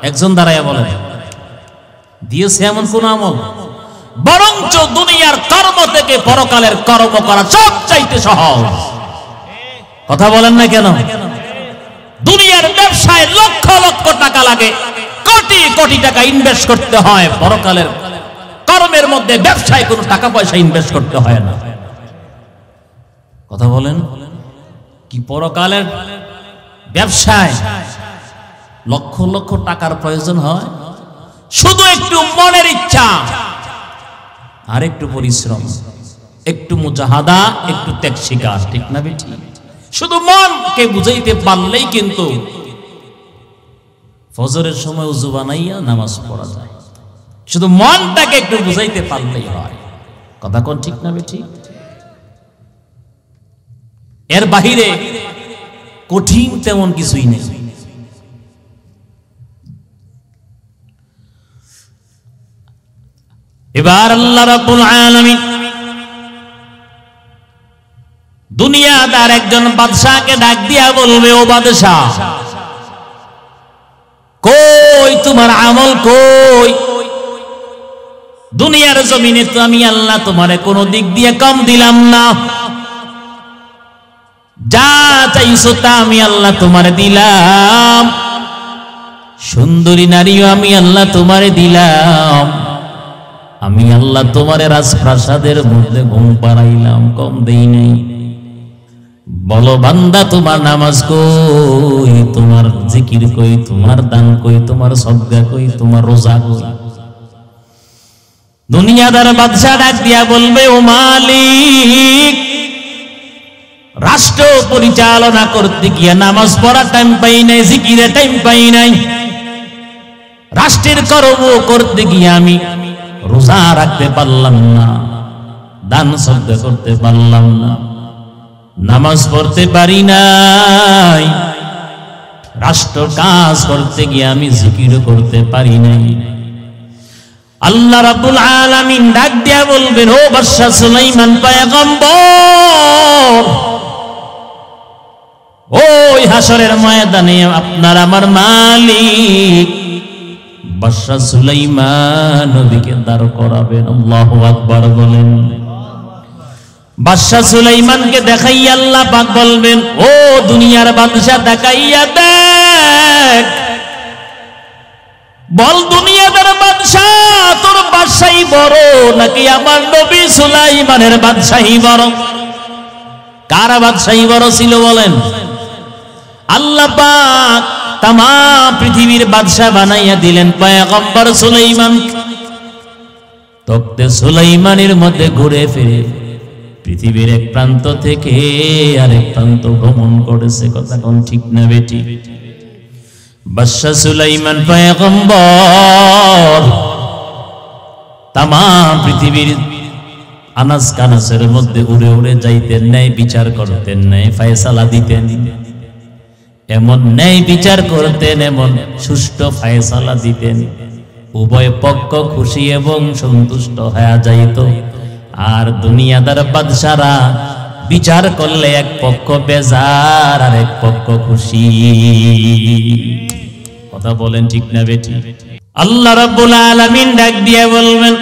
একজন দাঁড়াইয়া বলেন দিয়েছে এমন কোন আমল? বরঞ্চ দুনিয়ার কর্ম থেকে পরকালের কর্ম করা সব চাইতে সহজ। কথা বলেন না কেন? দুনিয়ার ব্যবসায় লক্ষ লক্ষ টাকা লাগে, কোটি কোটি টাকা ইনভেস্ট করতে হয়, পরকালের কর্মের মধ্যে ব্যবসায় কোনো টাকা পয়সা ইনভেস্ট করতে হয় না। কথা বলেন, কি পরকালের ব্যবসায় লক্ষ লক্ষ টাকার প্রয়োজন হয়? শুধু একটু মনের ইচ্ছা আর একটু পরিশ্রম, একটু মুজাহাদা, একটু ত্যাগ স্বীকার, ঠিক না বেঠি? শুধু মনকে বুঝাইতে পারলেই কিন্তু ফজরের সময় উযু বানাইয়া নামাজ পড়া যায়। শুধু মনটাকে একটু বুঝাইতে পারলেই হয়। কথা কোন ঠিক না বেঠি? এর বাহিরে কঠিন তেমন কিছুই নেই। এবার আল্লাহ রাব্বুল আলামিন দুনিয়াদার একজন বাদশাকে ডাক দিয়া বলবে, ও বাদশাহ, কই তোমার আমল কই? দুনিয়ার জমিনে তো আমি আল্লাহ তোমারে কোনো দিক দিয়ে কম দিলাম না, যা চাইছো তা আমি আল্লাহ তোমারে দিলাম, সুন্দরী নারীও আমি আল্লাহ তোমারে দিলাম, আমি আল্লাহ তোমারে রাজপ্রাসাদের মধ্যে ঘুম পাড়াইলাম, কম দেই নাই। বলো বান্দা, তোমার নামাজ কই, তোমার জিকির কই, তোমার দান কই, তোমার সদকা কই, তোমার রোজা কই? দুনিয়াদার বাদশা ডাক দিয়া বলবে, ও মালিক, রাষ্ট্র পরিচালনা করতে গিয়া নামাজ পড়ার টাইম পাই নাই, জিকিরের টাইম পাই নাই, রাষ্ট্রের কর্ম করতে গিয়ে আমি রোজা রাখতে পারলাম না, দান সদকা করতে পারলাম না, নামাজ পড়তে পারি নাই, রাষ্ট্র কাজ করতে গিয়ে আমি জিকির করতে পারি নাই। আল্লাহ রাব্বুল আলামিন ডাক দিয়া বলবেন, ও বাদশা সুলাইমান পয়গম্বর, ওই হাসরের ময়দানে আপনার আমার মালিক বাদশা সুলাইমান নবীকে দাঁড় করাবেন। আল্লাহু আকবার বলেন। বাদশা সুলাইমানকে দেখাইয়া আল্লাহ পাক বলবেন, ও দুনিয়ার বাদশা, দেখাইয়া দেখ, বল দুনিয়াদার বাদশা, তোর বাদশাহী বড় নাকি আমার নবী সুলাইমানের বাদশাহী বড়? কার বাদশাহী বড় ছিল বলেন? আল্লাহ পাক তাম পৃথিবীর বাদশা বানাইয়া দিলেন পয়গম্বর সুলাইমান। তখতে সুলাইমানের মধ্যে ঘুরে ফিরে পৃথিবীর এক প্রান্ত থেকে আরেক প্রান্ত ভ্রমণ করেছে। কথা কোন ঠিক না বেটি? বাদশা সুলাইমান পয়গম্বর তাম পৃথিবীর আনাজ কানাসের মধ্যে উড়ে উড়ে যাইতেন, ন্যায় বিচার করতেন, ন্যায় ফায়সালা দিতেন, এমন ন্যায় বিচার করতেন, এমন সুষ্ঠু ফায়সালা দিতেন, উভয় পক্ষ খুশি এবং সন্তুষ্ট হয়ে যাইত। আর দুনিয়াদার বাদশারা বিচার করলে এক পক্ষ বেজার আর এক পক্ষ খুশি। কথা বলেন ঠিক না বেটি? আল্লাহ রাব্বুল আলামিন ডাক দিয়ে বলবেন,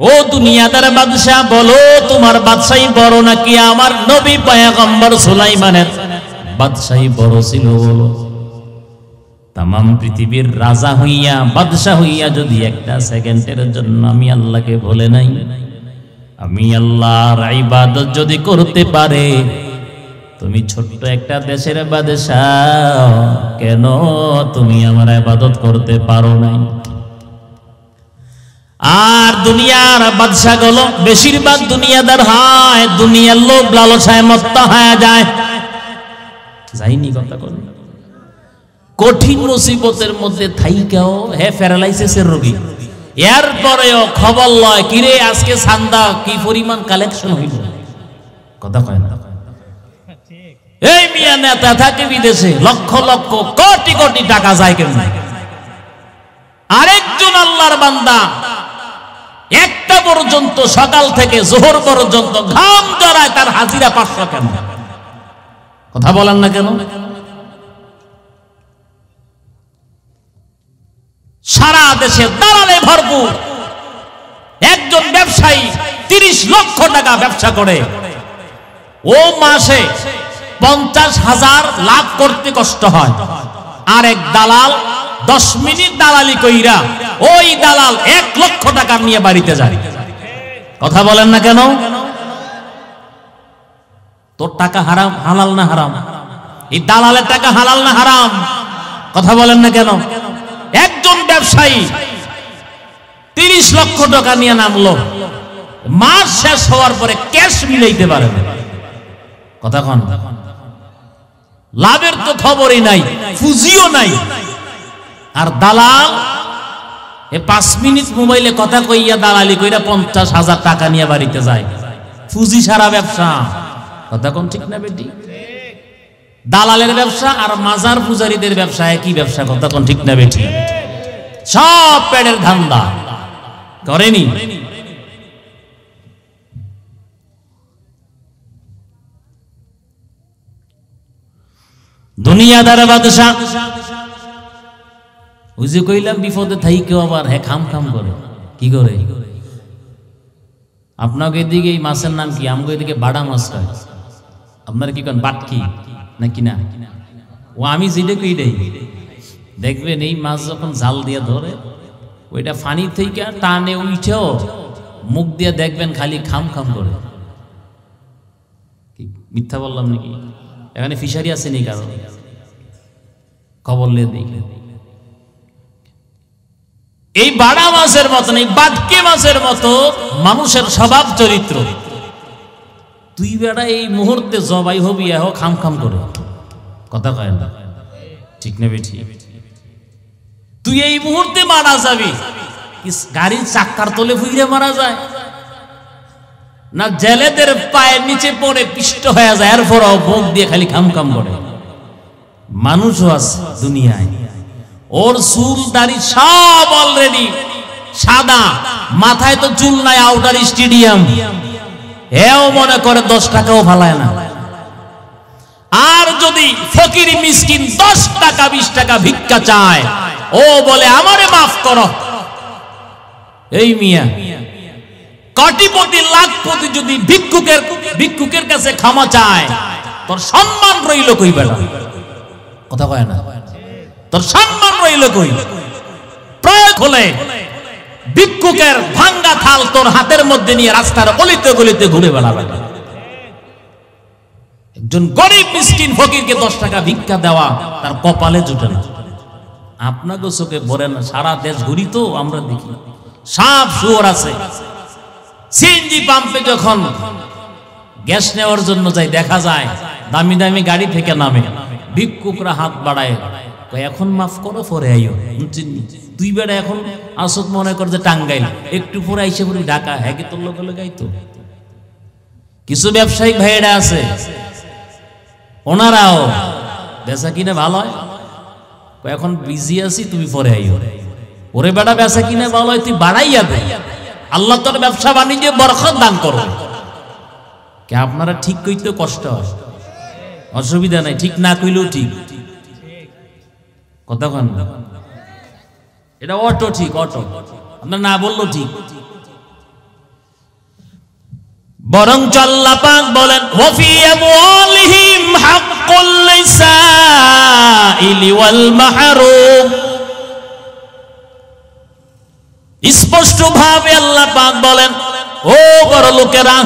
ও দুনিয়াদার বাদশা, বলো তোমার বাদশাহী বড় নাকি আমার নবী পয়গম্বর সুলাইমানের বাদশাহী বড় ছিল? বলো। তামাম পৃথিবীর রাজা হইয়া বাদশা হইয়া যদি একটা সেকেন্ডের জন্য আমি আল্লাহকে ভুলে নাই, আমি আল্লাহর ইবাদত যদি করতে পারে, তুমি ছোট্ট একটা দেশের বাদশাহ, কেন তুমি আমার ইবাদত করতে পারো নাই? আর দুনিয়ার বাদশাগুলো বেশিরভাগ দুনিয়াদার হয়, দুনিয়ার লোভ লালসায় মত্ত হয়ে যায়। যাইনি কথা কোন কঠিন মুসিবতের মধ্যে থাইকাও হে প্যারালাইসিসের রোগী, এরপরেও খবর লয় কিরে আজকে চান্দা কি পরিমাণ কালেকশন হইল, কথা কয় না। এই মিয়া নেতা থাকে বিদেশে, লক্ষ লক্ষ কোটি কোটি টাকা যায় কেমন? আরেকজন আল্লাহর বান্দা একটা পর্যন্ত সকাল থেকে জোহর পর্যন্ত ঘাম জড়ায়, তার হাজিরা 500 কেন? কথা বলেন না কেন? সারা দেশে দালালে ভরপুর। একজন ব্যবসায়ী 30 লক্ষ টাকা ব্যবসা করে, ও মাসে 50,000 লাভ করতে কষ্ট হয়। আর এক দালাল 10 মিনিট দালালি কইরা ওই দালাল 1 লক্ষ টাকা নিয়ে বাড়িতে যায়। কথা বলেন না কেন? তোর টাকা হারাম, হালাল না হারাম? এই দালালের টাকা হালাল না হারাম? কথা বলেন না কেন? একজন ব্যবসায়ী 30 লক্ষ টাকা নিয়ে নামলো, মাস শেষ হওয়ার পরে ক্যাশ মিলাইতে পারে না। কথা কন, লাভের তো খবরই নাই, পুঁজিও নাই। আর দালাল 5 মিনিট মোবাইলে কথা কইয়া দালালি কইরা 50,000 টাকা নিয়ে বাড়িতে যায়। পুঁজি সারা ব্যবসা। কথা কোন ঠিক না বেটি? দালালের ব্যবসা আর মাজার পূজারীদের ব্যবসা একই ব্যবসা। কথা কোন ঠিক না বেটি? সব পেটের ধান্দা করেনি। দুনিয়াদার বাদশা, ওই যে কইলাম বিপদে থাই কেউ আবার হ্যাঁ খাম খাম করে। কি করে? আপনাকে এদিকে এই মাছের নাম কি? আমাকে এদিকে বাড়া মাছ খায়। আপনার কি কোন বাটকি নাকি না? ও আমি যেটা কই দেই, দেখবেন এই মাছ যখন জাল দিয়ে ধরে, ওইটা ফানি থেকে টানে উঠেও মুখ দিয়ে দেখবেন খালি খাম খাম করে। মিথ্যা বললাম নাকি? এখানে ফিশারি আছে নি কারণ? খবর নিয়ে দেখলে এই বাড়া মাছের মতো, এই বাটকি মাছের মতো মানুষের স্বভাব চরিত্র। তুই বেড়া এই মুহূর্তে জবাই হবি এহ খাম খাম করে। কথা কয় না ঠিক না বেঠি? তুই এই মুহূর্তে মারা যাবি, গাড়ির চাক্কার তলে ফুইরে মারা যায় না, জেলেদের পায়ের নিচে পড়ে পিষ্ট হয়ে যায়, এরপরও মুখ দিয়ে খালি খাম খাম করে। মানুষও আছে দুনিয়ায়, ওর চুল দাড়ি সব অলরেডি সাদা, মাথায় তো চুল নাই, আউটার স্টেডিয়াম, এও মনে করে 10 টাকাও ফালায় না। আর যদি ফকির মিসকিন 10 টাকা 20 টাকা ভিক্ষা চায়, ও বলে আমারে মাফ করো। এই মিয়া কোটিপতি লাখপতি যদি ভিক্ষুকের কাছে ক্ষমা চায়, তোর সম্মান রইল কই বেলা? কথা কয় না? তোর সম্মান রইল কই? প্রয়োগ হলে ভিক্ষুকের ভাঙ্গা থাল তোর হাতের মধ্যে নিয়ে রাস্তার গলিতে গলিতে ঘুরে বেড়াবে। একজন গরিব মিসকিন ফকিরকে 10 টাকা ভিক্ষা দেওয়া তার কপালে জুটে না। আপনাকে চোখে ভরে না? সারা দেশ ঘুরি তো আমরা দেখি, সাপ শুয়োর আছে। সিএনজি পাম্পে যখন গ্যাস নেওয়ার জন্য যাই, দেখা যায় দামি দামি গাড়ি থেকে নামে, ভিক্ষুকরা হাত বাড়ায়, এখন মাফ করো পরে আইও। তুই বেড়া এখন আসত মনে কর যে টাঙ্গাইল, একটু পরে আইসে পড়ি ঢাকা, হ্যাঁ কি তোর লোক গাইতো। কিছু ব্যবসায়িক ভাইয়েরা আছে, ওনারাও বেচা কিনে ভালো হয়, এখন বিজি আছি তুমি পরে আইও। ওরে বেড়া বেচা কিনে ভালো হয়, তুই বাড়াইয়া দে, আল্লাহ তোর ব্যবসা বাণিজ্যে বরকত দান করো। কে আপনারা ঠিক কইতে কষ্ট হয়, অসুবিধা নাই, ঠিক না কইলেও ঠিক। কথা কন, এটা অটো ঠিক, অটো আপনার না বললেও ঠিক। বরং আল্লাহ পাক বলেন ওয়াফি আমওয়ালিহিম হাক হাক্কুল লিসাইলি ওয়াল মাহরুম। স্পষ্ট ভাবে আল্লাহ পাক বলেন, ও বড় লোকেরা,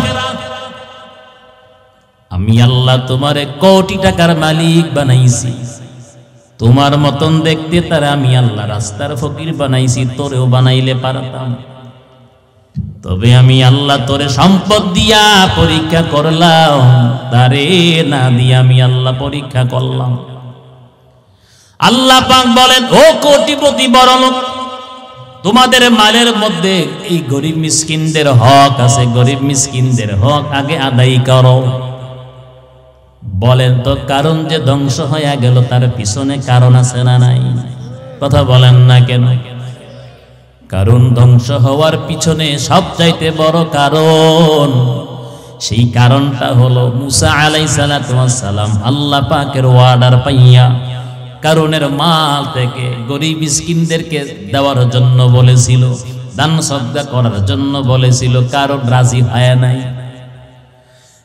আমি আল্লাহ তোমারে কোটি টাকার মালিক বানাইছি, তোমার মতন দেখতে তারা আমি আল্লাহ রাস্তার ফকির বানাইছি, তোরেও বানাইলে পারতাম। তবে আমি আল্লাহ তোরে সম্পদ দিয়া পরীক্ষা করলাম, তারে না দিয়া আমি আল্লাহ পরীক্ষা করলাম। আল্লাহ পাক বলেন, ও কোটিপতি বড় লোক, তোমাদের মালের মধ্যে এই গরিব মিসকিনদের হক আছে, গরিব মিসকিনদের হক আগে আদায় করো। বলেন তো, কারণ যে ধ্বংস হয়ে গেল তার পিছনে কারণ আছে না নাই? কথা বলেন না কেন? কারণ ধ্বংস হওয়ার পিছনে সবচাইতে বড় কারণ, সেই কারণটা হলো মুসা আলাইহিস সালাতু ওয়াস সালাম আল্লাহ পাকের ওয়ার্ডার পাইয়া কারণের মাল থেকে গরিব মিসকিনদেরকে দেওয়ার জন্য বলেছিল, দান সদকা করার জন্য বলেছিল, কারণ রাজি হয় নাই।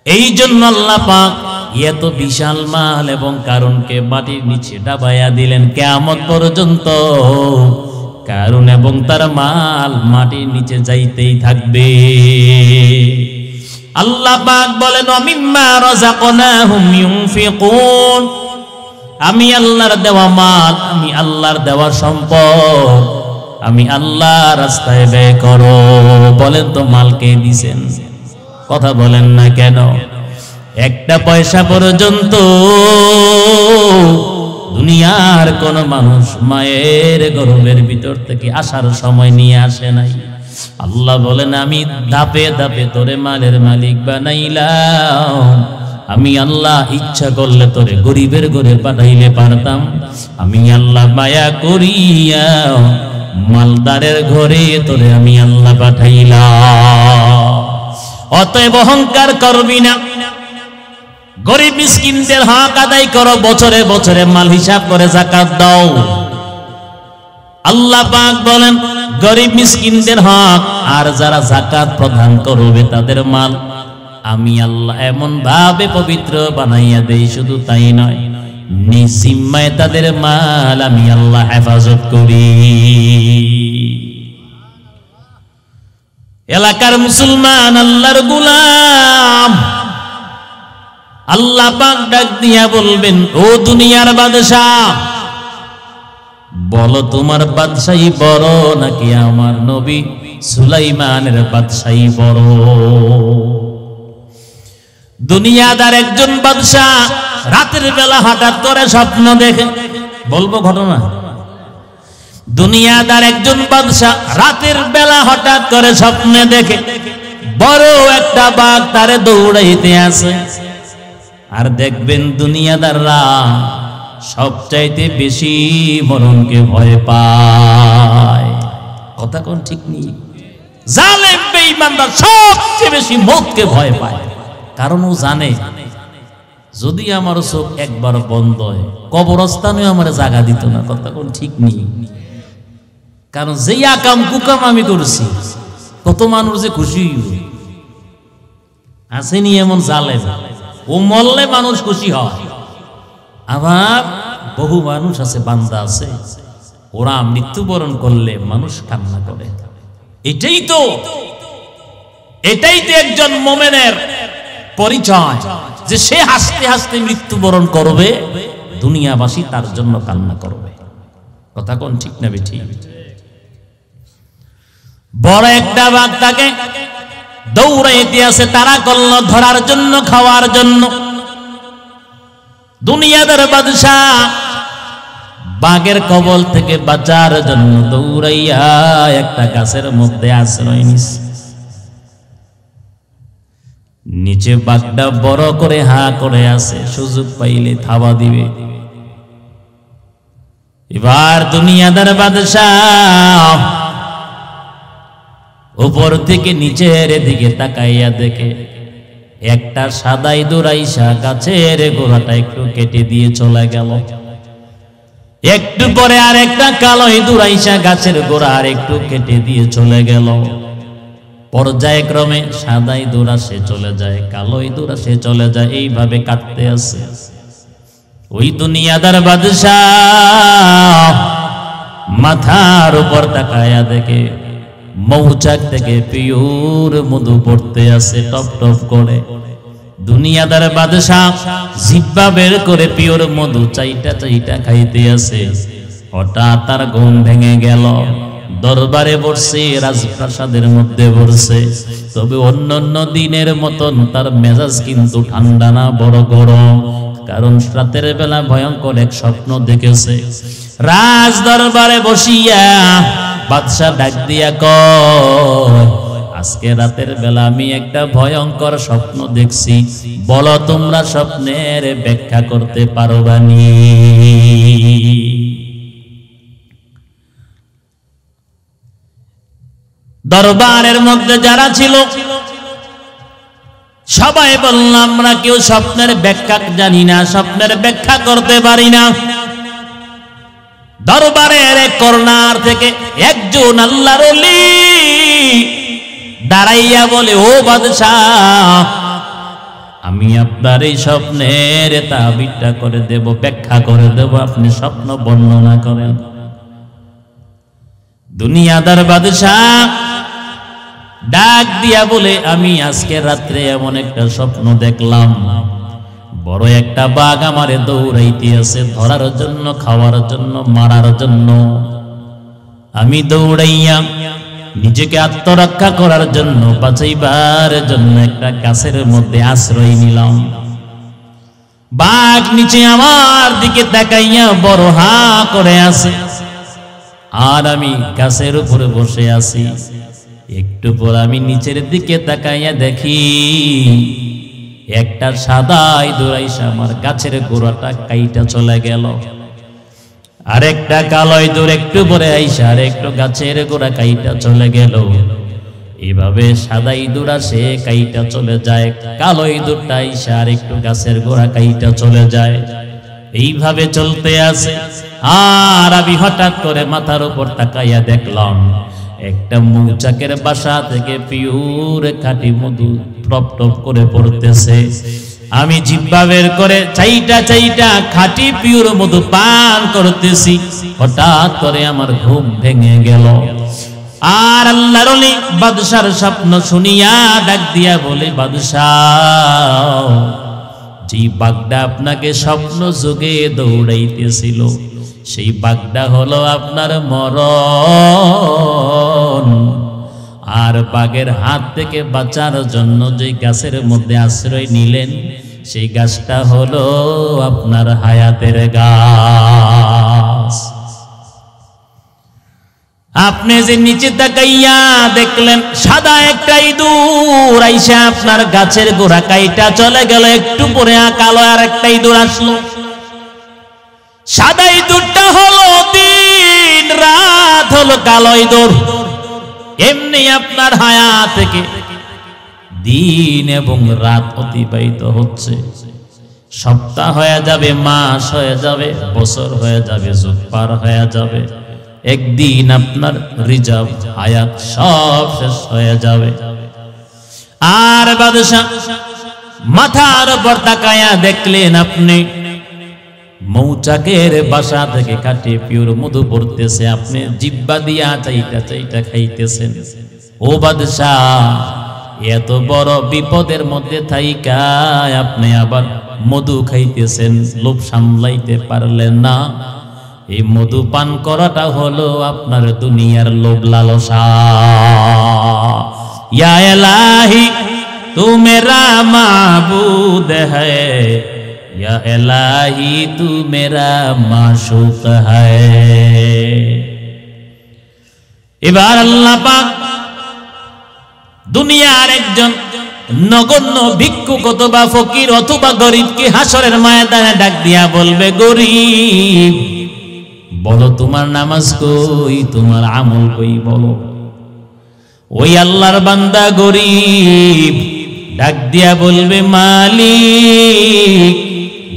এই জন্য আল্লাহ পাক এত বিশাল মাল এবং কারণকে মাটির নিচে ডাবাইয়া দিলেন। কিয়ামত পর্যন্ত কারণ এবং তার মাল মাটির নিচে যাইতেই থাকবে। আল্লাহ পাক বলেন, মিম্মা রাযাকনাহুম ইউনফিকুন, আমি আল্লাহর দেওয়া মাল, আমি আল্লাহর দেওয়া সম্পদ আমি আল্লাহ রাস্তায় ব্যয় করো। বলেন তো, মাল কে দিছেন? কথা বলেন না কেন? একটা পয়সা পর্যন্ত দুনিয়ার কোন মানুষ মায়ের গর্ভের ভিতর থেকে আসার সময় নিয়ে আসে নাই। আল্লাহ বলেন, আমি ধাপে ধাপে তোরে মালের মালিক বানাইলাম। আমি আল্লাহ ইচ্ছা করলে তোরে গরিবের ঘরে পাঠাইলে পারতাম। আমি আল্লাহ মায়া করিয়া মালদারের ঘরে তোরে আমি আল্লাহ পাঠাইলাম। অতএব অহংকার করবি না, গরিব মিসকিনদের হক আদায় করো, বছরে বছরে মাল হিসাব করে যাকাত দাও। আল্লাহ পাক বলেন, গরিব মিসকিনদের হক আর যারা যাকাত প্রদান করবে তাদের মাল আমি আল্লাহ এমন ভাবে পবিত্র বানাইয়া দেই। শুধু তাই নয়, নিজ জিম্মায় তাদের মাল আমি আল্লাহ হেফাজত করি। এলাকার মুসলমান, আল্লাহর গোলাম, আল্লাহ পাক ডাক দিয়া বলবেন, ও দুনিয়ার বাদশাহ, বলো তোমার বাদশাহী বড় নাকি আমার নবী সুলাইমানের বাদশাহী বড়? দুনিয়াদার একজন বাদশাহ রাতের বেলা হঠাৎ করে স্বপ্ন দেখে, বলবো ঘটনা। দুনিয়াদার একজন বাদশাহ রাতের বেলা হঠাৎ করে স্বপ্নে দেখে বড় একটা বাঘ তারে দৌড়াইতে আসে। আর দেখবেন দুনিয়াদাররা সবচাইতে বেশি মরণকে ভয় পায়। কথা কোন ঠিক নেই? জালেম বেঈমানরা সবচেয়ে বেশি মৌতকে ভয় পায়, কারণ ও জানে যদি আমার চোখ একবার বন্ধ হয় কবরস্থানে আমার জায়গা দিত না। কথা কোন ঠিক নেই? কারণ যেই আকাম কুকাম আমি করছি কত মানুষ যে খুশি আসেনি এমন জালেম, ও মরলে মানুষ খুশি হয়। আবার বহু মানুষ আছে, বান্দা আছে, ওরা মৃত্যুবরণ করলে মানুষ কান্না করে। এটাই তো একজন মুমিনের পরিচয়, যে সে হাসতে হাসতে মৃত্যুবরণ করবে, দুনিয়াবাসী তার জন্য কান্না করবে। কথা কোন ঠিক না বেঠিক? বড় একটা বাঘ তাকে দৌড়াইতে আসে, তারা করলো ধরার জন্য, খাওয়ার জন্য। দুনিয়াদার বাদশাহ বাঘের কবল থেকে বাঁচার জন্য দৌড়াইয়া একটা গাছের মধ্যে আশ্রয় নিছে। নিচে বাঘটা বড় করে হা করে আছে, সুযোগ পাইলে থাবা দিবে। এবার দুনিয়াদার বাদশাহ উপর থেকে নিচের দিকে তাকাইয়া দেখে একটা সাদা ইঁদুর আইসা গাছের গোড়াটা একটু কেটে দিয়ে চলে গেল। একটু পরে আর একটা কালো ইঁদুর আইসা গাছের গোড়া আর একটু কেটে দিয়ে চলে গেল। পর্যায়ক্রমে সাদা ইঁদুর আসে চলে যায়, কালো ইঁদুর আসে চলে যায়, এইভাবে কাটতে আছে। ওই দুনিয়াদার বাদশাহ মাথার উপর তাকায়া দেখে মৌচাক থেকে পিওর মধু পড়তে আছে টপ টপ করে। দুনিয়াদার বাদশাহ জিহ্বা বের করে পিওর মধু চাইটা চাইটা খাইতে আছে। হঠাৎ তার ঘুম ভেঙে গেল। দরবারে বসে, রাজপ্রাসাদের মধ্যে বসে, তবে অন্যান্য দিনের মতন তার মেজাজ কিন্তু ঠান্ডা না, বড় গরম। কারণ রাতের বেলা ভয়ঙ্কর এক স্বপ্ন দেখেছে। রাজ দরবারে বসিয়া বাদশা ডাক দিয়া কয়, আজকে রাতের বেলা আমি একটা ভয়ঙ্কর স্বপ্ন দেখছি, বলো তোমরা স্বপ্নের ব্যাখ্যা করতে পারবানি? দরবারের মধ্যে যারা ছিল সবাই বলল, আমরা কেউ স্বপ্নের ব্যাখ্যা জানি না, স্বপ্নের ব্যাখ্যা করতে পারি না। দরবারের এক কর্নার থেকে একজন আল্লাহর ওলি দাঁড়াইয়া বলে, ও বাদশাহ, আমি আপনার এই স্বপ্নের তাবিরটা করে দেব, ব্যাখ্যা করে দেব, আপনি স্বপ্ন বর্ণনা করেন। দুনিয়াদার বাদশাহ ডাক দিয়া বলে, আমি আজকে রাত্রে এমন একটা স্বপ্ন দেখলাম, বড় একটা বাঘ আমারে দৌড়াইতে আছে ধরার জন্য, খাওয়ার জন্য, মারার জন্য। আমি দৌড়াইয়া নিজেকে আত্মরক্ষা করার জন্য, বাঁচাইবার জন্য একটা গাছের মধ্যে আশ্রয় নিলাম। বাঘ নিচে আমার দিকে তাকাইয়া বড় হা করে আছে, আর আমি গাছের উপরে বসে আছি। একটু পর আমি নিচের দিকে তাকাইয়া দেখি একটা সাদা ইঁদুর আইসা আমার গাছের গোড়াটা কাইটা চলে গেল। আরেকটা কালো ইঁদুর একটু পরে আইসা আর একটু গাছের গোড়া কাইটা চলে গেল। এভাবে সাদা ইঁদুর আসে, কাইটা চলে যায়, কালো ইঁদুরটা আইসা আর একটু গাছের গোড়া কাইটা চলে যায়। এইভাবে চলতে আছে। আর আমি হঠাৎ করে মাথার উপর তাকাইয়া দেখলাম একটা মৌচাকের বাসা থেকে পিওর খাঁটি মধু টপ টপ করে পড়তেছে। আমি জিহ্বা বের করে চাইটা চাইটা খাঁটি পিওর মধু পান করতেছি। হঠাৎ করে আমার ঘুম ভেঙে গেল। আর আল্লাহর ওলি বাদশার স্বপ্ন শুনিয়া ডাক দিয়া বলে, বাদশাহ, যে বাঘটা আপনাকে স্বপ্ন যোগে দৌড়াইতেছিল, সেই বাঘটা হলো আপনার মরণ। আর বাঘের হাত থেকে বাঁচার জন্য যে গাছের মধ্যে আশ্রয় নিলেন, সেই গাছটা হলো আপনার হায়াতের গাছ। আপনি যে নিচে তাকাইয়া দেখলেন সাদা একটা ইঁদুর আইসা আপনার গাছের গোড়া কাইটা চলে গেল, একটু পরে কালো আর একটা ইঁদুর আসলো। সাদা ইঁদুরটা হলো দিন, রাত হলো কালো ইঁদুর। এমনি আপনার হায়াত থেকে দিন এবং রাত অতিবাহিত হচ্ছে। সপ্তাহ হয়ে যাবে, মাস হয়ে যাবে, বছর হয়ে যাবে, যুগ পার হয়ে যাবে। একদিন আপনার রিজার্ভ হায়াত সব শেষ হয়ে যাবে। আর বাদশা মাথার উপর তাকায়া দেখলেন আপনি মৌচাকের বাসা থেকে কাটে পিওর মধু পড়তেছে, আপনি জিহ্বা দিয়া চাইটা চাইটা খাইতেছেন। ও বাদশাহ, এত বড় বিপদের মধ্যে থাইকা আপনি আবার মধু খাইতেছেন, লোভ সামলাইতে পারলেন না। এই মধু পান করাটা হলো আপনার দুনিয়ার লোভ লালসা। ইয়া ইলাহি তু মেরা মাবুদ হ্যায়, या इलाही तू मेरा माशूक है। এবার আল্লাহ পাক দুনিয়ার একজন নগণ্য ভিক্ষুক অথবা ফকির অথবা গরিবকে হাসরের ময়দানে ডাক দিয়া বলবে, গরিব, বলো তোমার নামাজ কই, তোমার আমল কই বলো। ওই আল্লাহর বান্দা গরিব ডাক দিয়া বলবে, মালিক,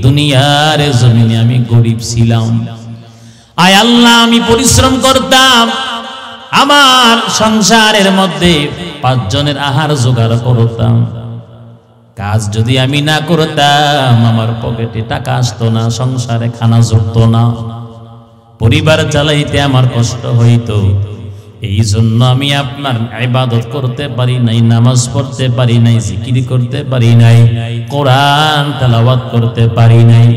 দুনিয়ার জমিনে আমি গরিব ছিলাম, আয় আল্লাহ আমি পরিশ্রম করতাম, আমার সংসারের মধ্যে 5 জনের আহার জোগাড় করতাম, কাজ যদি আমি না করতাম আমার পকেটে টাকা আসতো না, সংসারে খানা জুটতো না, পরিবার চালাইতে আমার কষ্ট হইতো। এই জন্য আমি আপনার ইবাদত করতে পারি নাই, নামাজ পড়তে পারি নাই, জিকির করতে পারি নাই, কোরআন তেলাওয়াত করতে পারি নাই।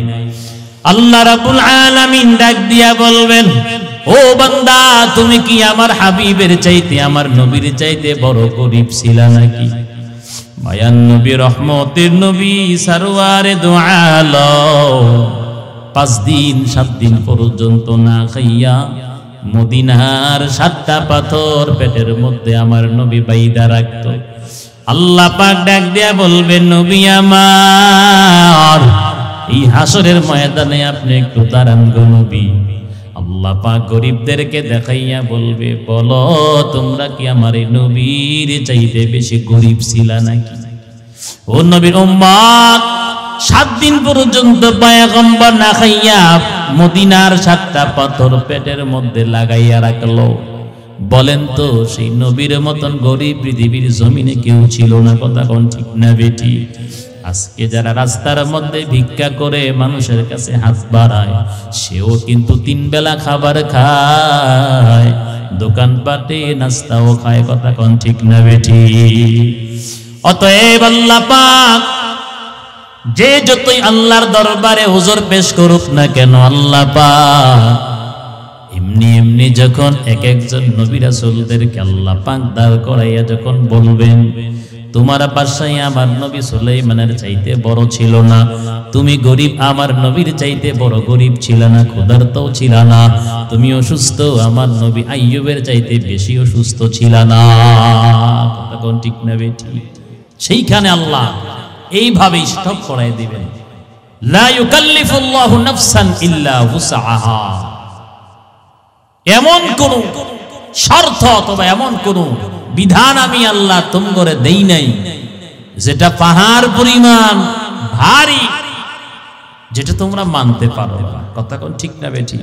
আল্লাহ রাব্বুল আলামিন ডাক দিয়া বলবেন, ও বান্দা তুমি কি আমার হাবিবের চাইতে, আমার নবীর চাইতে বড় গরীব ছিলা নাকি? মায়ান নবী, রহমতের নবী, সরওয়ারে দো আলম 5 দিন 7 দিন পর্যন্ত না খাইয়া মদিনার 7টা পাথর পেটের মধ্যে আমার নবী বাইদা রাখত। আল্লাহ পাক ডাক দিয়া বলবেন, নবী আমার এই হাসরের ময়দানে আপনি একটু দাঁড়ান গো নবী। আল্লাহ পাক গরিবদেরকে দেখাইয়া বলবে, বলো তোমরা কি আমার এই নবীর চাইতে বেশি গরিব ছিলা নাকি? ও নবীর উম্মত, 7 দিন পর্যন্ত পয়গম্বর না খাইয়া মদিনার 7টা পাথর পেটের মধ্যে লাগাইয়া রাখলো। বলেন তো সেই নবীর মতন গরিব পৃথিবীর জমিনে কেউ ছিল না? কথা কোন ঠিক না বেটি? আজকে যারা রাস্তার মধ্যে ভিক্ষা করে মানুষের কাছে হাত বাড়ায়, সেও কিন্তু 3 বেলা খাবার খায়, দোকানপাটে নাস্তাও খায়। কথা কোন ঠিক না বেটি? অতএব আল্লাহ পাক যে যতই আল্লাহর দরবারে হুজুর পেশ করুক না কেন, আল্লাহ পাক এমনি এমনি যখন এক একজন নবী রাসূলদেরকে আল্লাহ পাক দাঁড় করাইয়া যখন বলবেন, তোমার বাসায় আমার নবী সুলাইমানের চাইতে বড় ছিল না, তুমি গরিব আমার নবীর চাইতে বড় গরিব ছিল না, ক্ষুধার্তও ছিল না, তুমি অসুস্থ আমার নবী আইয়ুবের চাইতে বেশি অসুস্থ ছিল না। কথা কোন ঠিক না বেটি? সেইখানে আল্লাহ এইভাবে স্টপ করাই দিবেন, লা ইউকাল্লিফুল্লাহু নাফসান ইল্লা উসআহা। এমন কোন শর্ত অথবা এমন কোন বিধান আমি আল্লাহ তোমারে দেই নাই যেটা পাহাড় পরিমাণ ভারী, যেটা তোমরা মানতে পারো না। কথা কোন ঠিক না বেটি?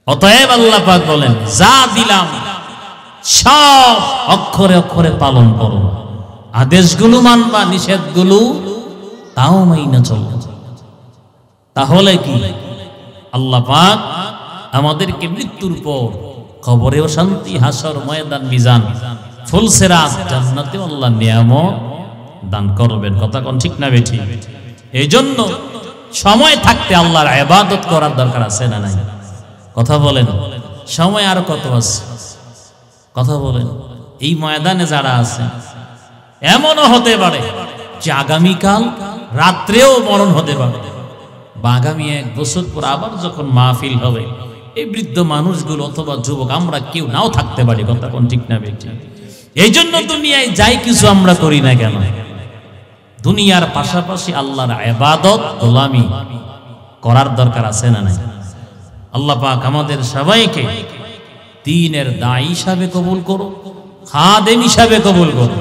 অতএব আল্লাহ পাক বলেন, যা দিলাম সব অক্ষরে অক্ষরে পালন করো, আদেশগুলো মানবা, নিষেধগুলো তাও মাইনা চলবে। তাহলে কি আল্লাহ পাক আমাদেরকে মৃত্যুর পর কবরেও শান্তি, হাসর ময়দান, মিজান, ফুলসিরাত, জান্নাতে আল্লাহ নিয়ামত দান করবেন। কথা কোন ঠিক না বেটি? এই জন্য সময় থাকতে আল্লাহর ইবাদত করার দরকার আছে না নাই? কথা বলেন, সময় আর কত আছে? কথা বলেন। এই ময়দানে যারা আছে, এমনও হতে পারে যে আগামীকাল রাত্রেও মরণ হতে পারে, বা আগামী 1 বছর পর আবার যখন মাহফিল হবে, এই বৃদ্ধ মানুষগুলো অথবা যুবক আমরা কেউ নাও থাকতে পারি। কথা কোন ঠিক না বেটি? এই জন্য দুনিয়ায় যাই কিছু আমরা করি না কেন, দুনিয়ার পাশাপাশি আল্লাহর ইবাদত, গোলামি করার দরকার আছে না নাই? আল্লাহ পাক আমাদের সবাইকে দ্বীনের দায়ী হিসাবে কবুল করো, খাদেম হিসাবে কবুল করো।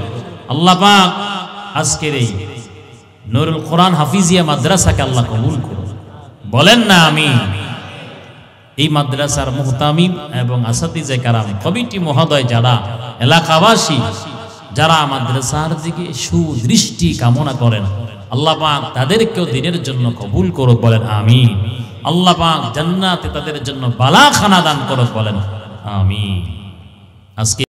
আল্লাহ পাক আজকের এই নুরুল কোরআন হাফিজিয়া মাদ্রাসাকে আল্লাহ কবুল করো। বলেন না আমিন। এই মাদ্রাসার মুহতামিম এবং আসাতিজে কারাম, কমিটি মহোদয়, যারা এলাকাবাসী, যারা মাদ্রাসার দিকে সুদৃষ্টি কামনা করেন, আল্লাহ পাক তাদেরকেও দ্বীনের জন্য কবুল করুক। বলেন আমিন। আল্লাহ পাক জান্নাতে তাদের জন্য বালাখানা দান করুক। বলেন আমিন। আজকে